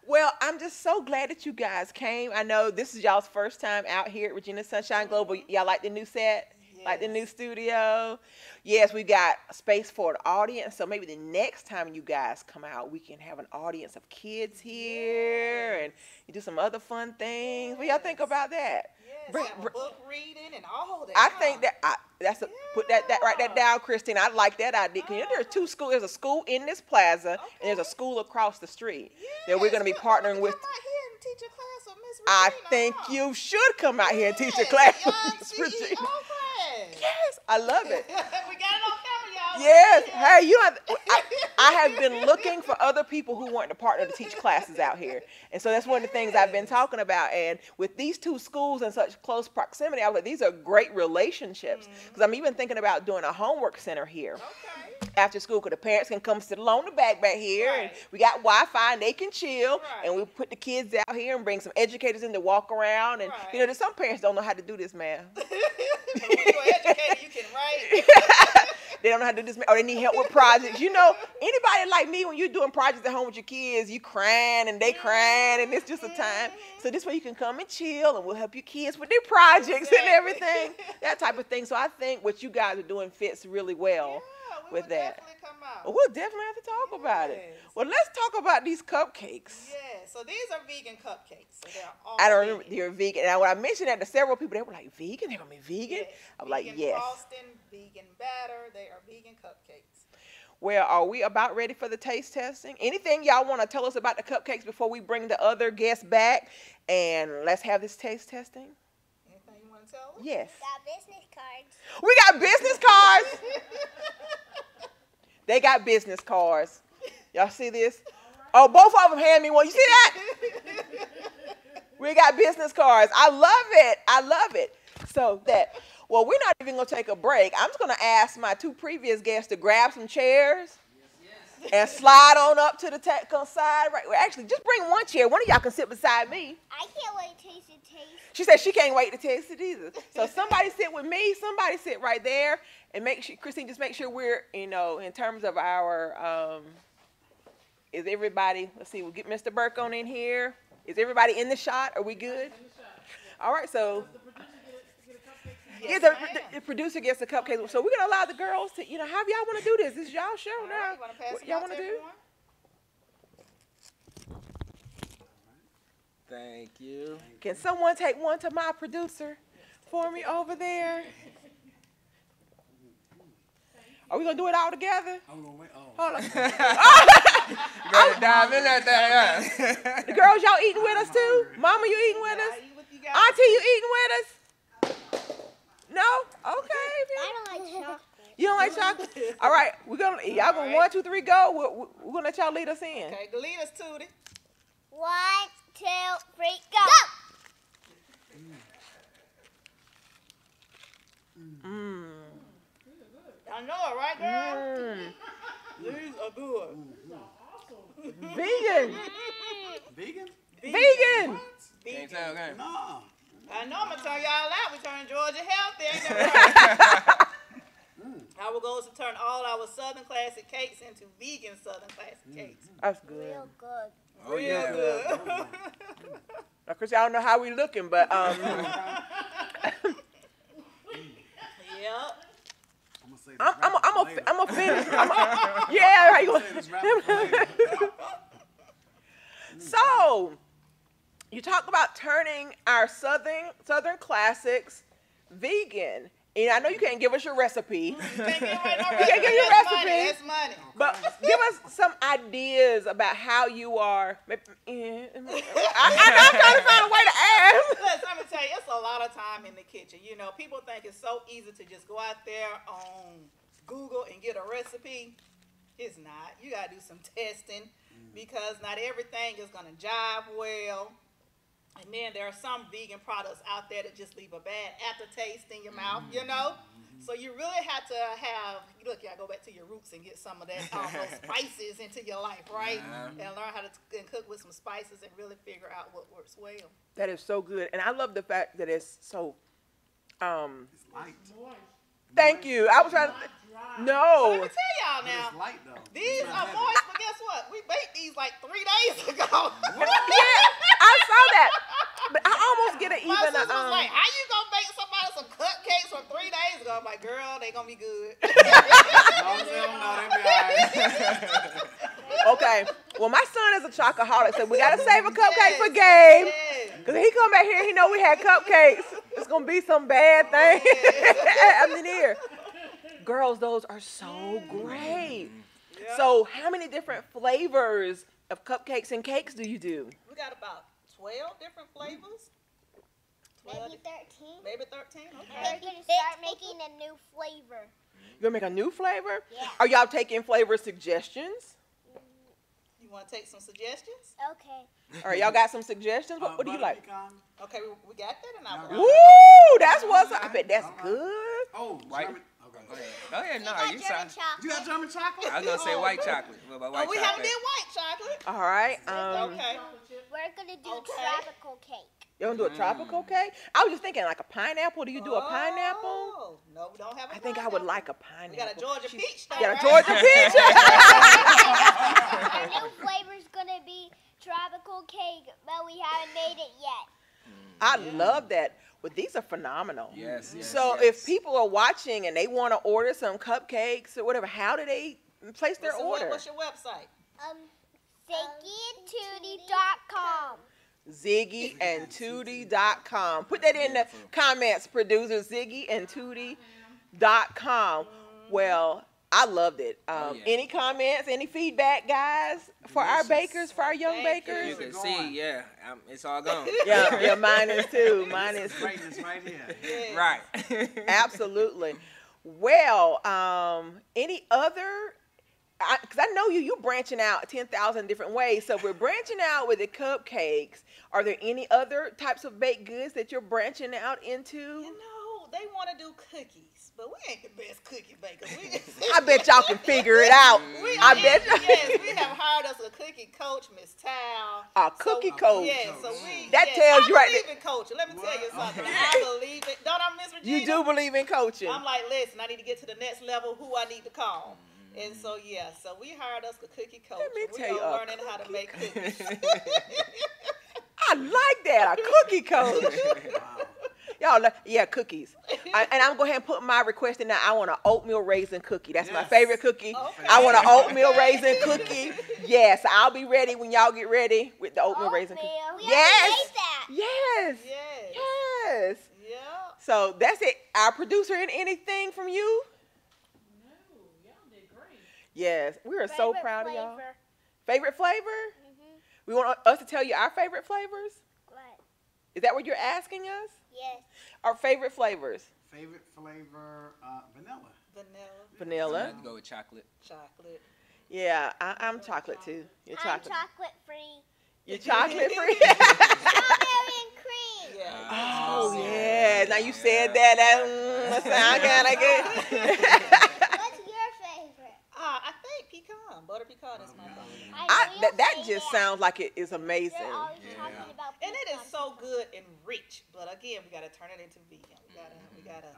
Well, I'm just so glad that you guys came. I know this is y'all's first time out here at Regina Sunshine Global. Y'all like the new set? Like the new studio? Yes, we got space for the audience. So maybe the next time you guys come out, we can have an audience of kids here and you do some other fun things. What y'all think about that? Yes, have a book reading and all that. I think that put that write that down, Christine. I like that idea. There's two schools. There's a school in this plaza and there's a school across the street that we're going to be partnering with. Come out here and teach a class with Miss I Regina, think you should come out here and teach a class with Miss Regina. Yes, I love it. We got it on camera, y'all. Yes. Hey, you have. I have been looking for other people who want to partner to teach classes out here, and so that's one of the things I've been talking about. And with these two schools in such close proximity, I was like, these are great relationships. Because I'm even thinking about doing a homework center here. After school, because the parents can come sit along the back here, and we got Wi-Fi, and they can chill, and we put the kids out here and bring some educators in to walk around, and you know, there's some parents don't know how to do this, man. When you're an educator, you can write. They don't know how to do this, or they need help with projects. You know, anybody like me, when you're doing projects at home with your kids, you crying and they crying, and it's just a time. So this way you can come and chill, and we'll help your kids with their projects and everything, that type of thing. So I think what you guys are doing fits really well. With that, well, we'll definitely have to talk about it. Well, let's talk about these cupcakes. Yeah, so these are vegan cupcakes. So they're all I don't remember they're vegan. Now, when I mentioned that to several people, they were like, "Vegan? They're gonna be vegan?" Yes. I'm like, "Yes." "Yes." Frosting, vegan batter. They are vegan cupcakes. Well, are we about ready for the taste testing? Anything y'all want to tell us about the cupcakes before we bring the other guests back, and let's have this taste testing? Anything you want to tell us? Yes. Got business cards. We got business cards. They got business cards. Y'all see this? Oh, both of them hand me one. You see that? We got business cards. I love it. I love it. So that, well, we're not even going to take a break. I'm just going to ask my two previous guests to grab some chairs and slide on up to the side. Right. Well, actually, just bring one chair. One of y'all can sit beside me. I can't wait to taste it. She said she can't wait to taste it either. So somebody sit with me. Somebody sit right there. And make sure, Christine, just make sure we're, you know, in terms of our, is everybody, let's see, we'll get Mr. Burke on in here. Is everybody in the shot? Are we good? All right, so. Yes, the producer gets the cupcake. So we're going to allow the girls to, you know, how y'all want to do this? This is y'all show now. What y'all want to do? Thank you. Can someone take one to my producer for me over there? Are we going to do it all together? I'm going to wait. Oh. Hold on. You better dive in that thing, huh? The girls, y'all eating with us too? Mama, you eating with us? Auntie, you eating with us? No? Okay. I don't like chocolate. You don't like chocolate? All right. Y'all going to 1, 2, 3, go. We're going to let y'all lead us in. Okay, lead us, Tootie. 1, 2, 3, go! Mmm. I know it, right, girl? These are good. Vegan. Vegan? Vegan. Can't tell, okay? No. I know I'm going to turn y'all out. We turn Georgia healthy. Ain't that right? Our goal is to turn all our Southern classic cakes into vegan Southern classic cakes. That's good. Real good. Oh, yeah. Good. Of course, I don't know how we looking, but Yep. I'm a finish. Yeah, how you going? So, you talk about turning our Southern classics vegan. And I know you can't give us your recipe. You can't give away no You can't give your That's recipe. money. That's money. But give us some ideas about how you are. I'm trying to find a way to ask. Listen, let me tell you, it's a lot of time in the kitchen. You know, people think it's so easy to just go out there on Google and get a recipe. It's not. You got to do some testing because not everything is going to jive well. And then there are some vegan products out there that just leave a bad aftertaste in your mouth, you know? So you really have to look, y'all go back to your roots and get some of that, those spices into your life, right? And learn how to cook with some spices and really figure out what works well. That is so good. And I love the fact that it's so, It's light. thank you. I was trying to, no. Let me tell y'all now. It's light, though. These are moist, but guess what? We baked these like 3 days ago. Yeah, I saw that. But I almost get an My even. sister was like, how you gonna bake somebody some cupcakes from 3 days ago? I'm like, girl, they gonna be good. As long as they don't know, they be all right. Okay. Well, my son is a chocoholic, so we gotta save a cupcake for Gabe. Yes. Cause he come back here, he know we had cupcakes. It's gonna be some bad thing. I mean, here, girls, those are so great. Yeah. So, how many different flavors of cupcakes and cakes do you do? We got about 12 different flavors. 12 Maybe 13. Maybe 13. We're Okay. going to start making a new flavor. You gonna make a new flavor? Yeah. Are y'all taking flavor suggestions? You want to take some suggestions? Okay. All right, y'all got some suggestions? What do you Butter like? pecan? Okay, we got that in our Yeah. Woo! That's what's up. I bet that's good. Oh, White. German. Okay, go ahead. Go ahead, We no, got you German sound. You got chocolate. German chocolate? I was gonna say white chocolate. What about white Oh, we haven't chocolate? did white chocolate. All right. Okay. We're going to do Okay. tropical cake. You want to do a tropical cake? I was just thinking like a pineapple. Do you do a pineapple? Oh, no, we don't have a I think I would pineapple. like a We pineapple. got a Georgia peach. Though, You got a right? Georgia peach? Our new flavor's going to be tropical cake, but we haven't made it yet. I love that. Well, these are phenomenal. Yes. So if people are watching and they want to order some cupcakes or whatever, how do they place their order? What's your website? ZiggyandTootie.com. ZiggyandTootie.com. Put that in the comments, producer. ZiggyandTootie.com. Well, I loved it. yeah. Any comments, any feedback, guys, for our bakers, for our young Thank bakers? You can see, yeah, it's all gone. Yeah, mine is too. Mine is too. Greatness right here. Yeah. Right. Absolutely. Well, any other? Because I know you're branching out 10,000 different ways. So we're branching out with the cupcakes. Are there any other types of baked goods that you're branching out into? You know, they want to do cookies, but we ain't the best cookie bakers. I bet y'all can figure it out. I bet. Yes, we have hired us a cookie coach, Miss Tal. A cookie coach. Yeah, so we. That yes, tells you I right believe there. in coaching. Let me tell you What? something. Okay. I believe it. Don't I, Miss Regina? You do believe in coaching. I'm like, listen, I need to get to the next level. Who I need to call. And so yeah, so we hired us a cookie coach. Let me and tell you, we're a learning how to cookie make cookies. I like that. A cookie coach. Wow. Y'all, yeah, cookies. And I'm going to put my request in now. I want an oatmeal raisin cookie. That's my Yes. favorite cookie. Okay. I want an oatmeal raisin cookie. Yes, I'll be ready when y'all get ready with the oatmeal raisin cookie. We Yes. already made that. Yes. Yes. Yes. Yeah. So that's it. Our producer, anything from you? No, y'all did great. Yes. We are so Favorite proud of y'all. flavor. Favorite flavor? Mhm. We want us to tell you our favorite flavors? What? Is that what you're asking us? Yes. Our favorite flavors? Favorite flavor, vanilla. Vanilla, I Vanilla. have to go with chocolate. chocolate. Yeah, I'm chocolate too. You're I'm chocolate. chocolate free. You're chocolate free? Strawberry and cream. Yeah. Oh, yeah. Now you said that. That sound kind of good. What's your favorite? I think pecan, butter pecan is my favorite. That just sounds like it is amazing. They're always Yeah. talking about And it is pecan. so good and rich, but again, we gotta turn it into vegan. We gotta,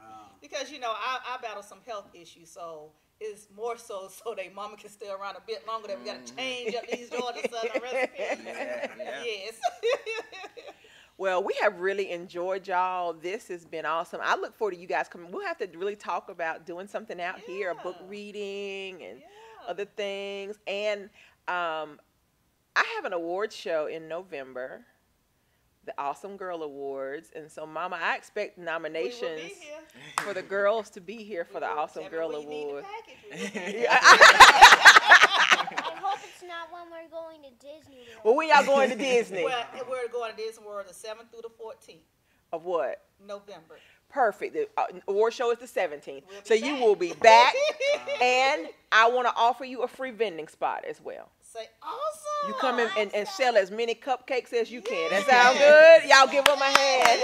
because you know I battle some health issues, so it's more so they mama can stay around a bit longer. That we gotta change up these Georgia Southern recipes. Yeah. Yes. Well, we have really enjoyed y'all. This has been awesome. I look forward to you guys coming. We'll have to really talk about doing something out here, a book Yeah. reading and Yeah. other things. And I have an award show in November, the Awesome Girl Awards. And so, Mama, I expect We will nominations be here. for the girls to be here for the Awesome Tell me Girl when you need the Award. package, we will be here. Yeah. I hope it's not when we're going to Disney World. Well, when y'all going to Disney? Well, we're going to Disney World the 7th through the 14th, Of what? November. Perfect. The award show is the 17th. We'll be So you back. will be back. And I want to offer you a free vending spot as well. Say awesome. You come in and sell as many cupcakes as you can. That sound good? Y'all give them a hand.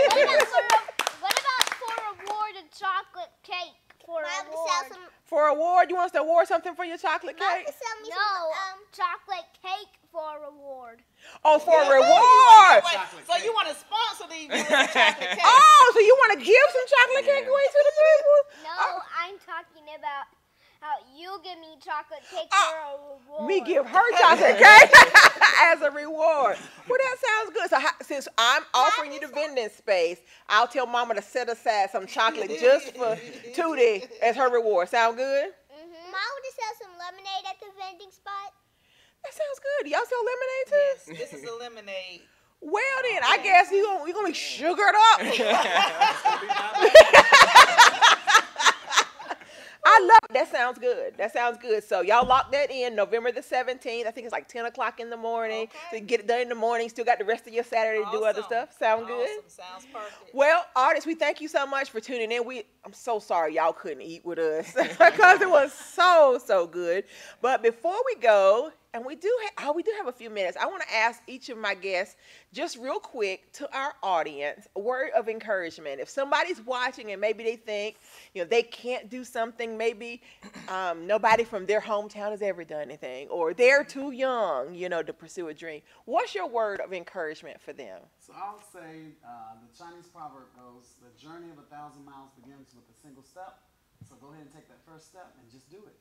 What about for award a chocolate cake? For Mom, award. sell some. For award, you want us to award something for your chocolate Mom, cake? sell me No, some. chocolate cake for reward. Oh, for a Wait, reward. Chocolate so cake. you want to sponsor these with the chocolate cake? Oh, so you want to give some chocolate cake away to the people? No, I'm talking about how you give me chocolate cake Oh, for a reward. Me give her chocolate cake as a reward. Well, that sounds good. So since I'm offering you the vending space, I'll tell Mama to set aside some chocolate just for Tootie as her reward. Sound good? Mom, would you sell some lemonade at the vending spot? That sounds good. Y'all sell lemonade too? Yes, this is a lemonade. Well then, I guess you're gonna be sugared up. I love it. That sounds good. That sounds good. So y'all lock that in November the 17th. I think it's like 10 o'clock in the morning. Okay. So you get it done in the morning. Still got the rest of your Saturday to do other Awesome. stuff. Sound good? Awesome. Sounds perfect. Well, artists, we thank you so much for tuning in. I'm so sorry y'all couldn't eat with us because it was so good. But before we go, and we do have a few minutes, I want to ask each of my guests just real quick to our audience a word of encouragement. If somebody's watching and maybe they think they can't do something, maybe nobody from their hometown has ever done anything, or they're too young, to pursue a dream. What's your word of encouragement for them? So I'll say the Chinese proverb goes, the journey of 1,000 miles begins with a single step. So go ahead and take that first step and just do it.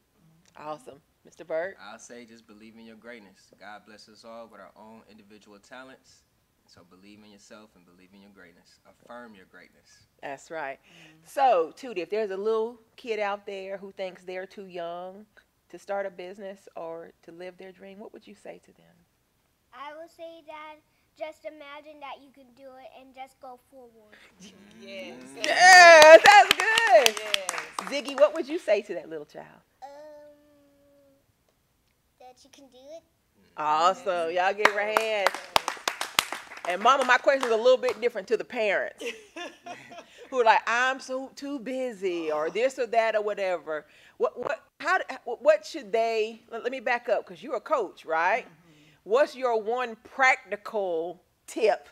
Awesome. Mr. Bird? I'll say just believe in your greatness. God bless us all with our own individual talents. So believe in yourself and believe in your greatness. Affirm your greatness. That's right. So, Tootie, if there's a little kid out there who thinks they're too young to start a business or to live their dream, what would you say to them? I will say that just imagine that you can do it and just go forward. Yes. Yes, that's good. Yes. Ziggy, what would you say to that little child? That you can do it. Awesome. Y'all give her a hand. And Mama, my question is a little bit different to the parents who are like, I'm too busy or this or that or whatever. What should they, let me back up because you're a coach, right? What's your one practical tip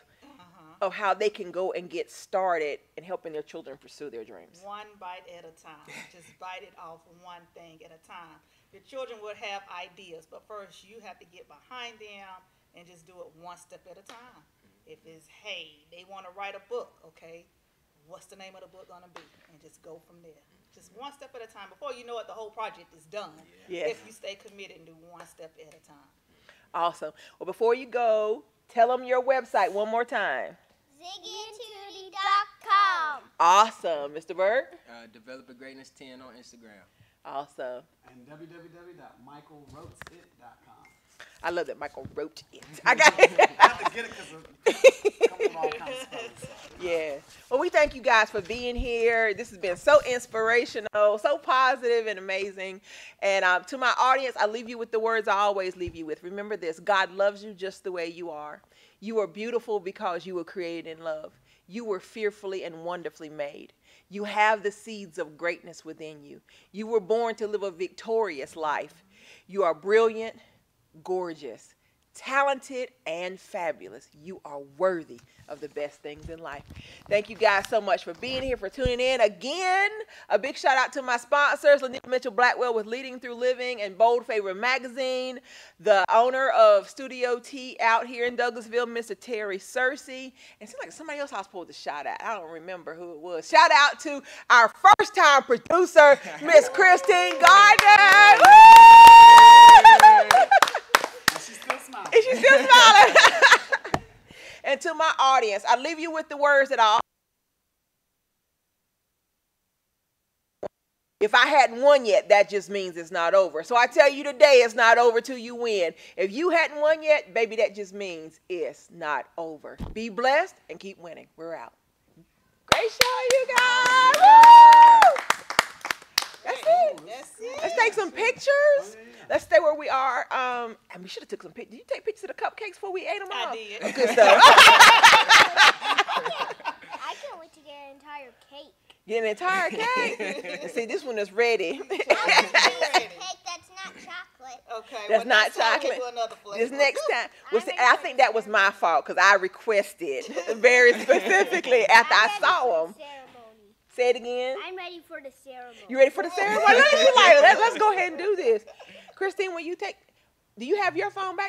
of how they can go and get started in helping their children pursue their dreams? One bite at a time. Just bite it off one thing at a time. Your children would have ideas, but first you have to get behind them and just do it one step at a time. If it's, hey, they want to write a book, okay, what's the name of the book going to be? And just go from there. Just one step at a time. Before you know it, the whole project is done. Yes. If you stay committed and do one step at a time. Awesome. Well, before you go, tell them your website one more time. ZiggyandTootie.com. Awesome. Mr. Bird? Developer Greatness 10 on Instagram. Awesome. And www.michaelwrote.it.com. I love that Michael wrote it. I got it. I have to get it because it comes with all kinds of stuff. Yeah. Well, we thank you guys for being here. This has been so inspirational, so positive and amazing. And to my audience, I leave you with the words I always leave you with. Remember this: God loves you just the way you are. You are beautiful because you were created in love. You were fearfully and wonderfully made. You have the seeds of greatness within you. You were born to live a victorious life. You are brilliant, gorgeous, talented, and fabulous. You are worthy of the best things in life. Thank you guys so much for being here, for tuning in. Again, a big shout out to my sponsors, Lanita Mitchell Blackwell with Leading Through Living and Bold Favorite Magazine, the owner of Studio T out here in Douglasville, Mr. Terry Searcy. And it seems like somebody else I was supposed to shout out. I don't remember who it was. Shout out to our first-time producer, Miss Christine Gardner. Woo! She's still smiling. And she's still smiling. And to my audience, I leave you with the words that if I hadn't won yet, that just means it's not over. So I tell you today, it's not over till you win. If you hadn't won yet, baby, that just means it's not over. Be blessed and keep winning. We're out. Great show, you guys. Woo! That's it. That's it. Let's take some pictures. Let's stay where we are. And we should have took some pictures. Did you take pictures of the cupcakes before we ate them all? I did. Oh, good stuff. I can't wait to get an entire cake. Get an entire cake. See, this one is ready. I want to use a cake that's not chocolate. Okay. That's well, not next time chocolate. we'll do another flavor. This next time. Well, see, I think that was my fault because I requested very specifically after I saw them. Say it again. I'm ready for the ceremony. You ready for the ceremony? Let's go ahead and do this. Christine, when you take, do you have your phone back?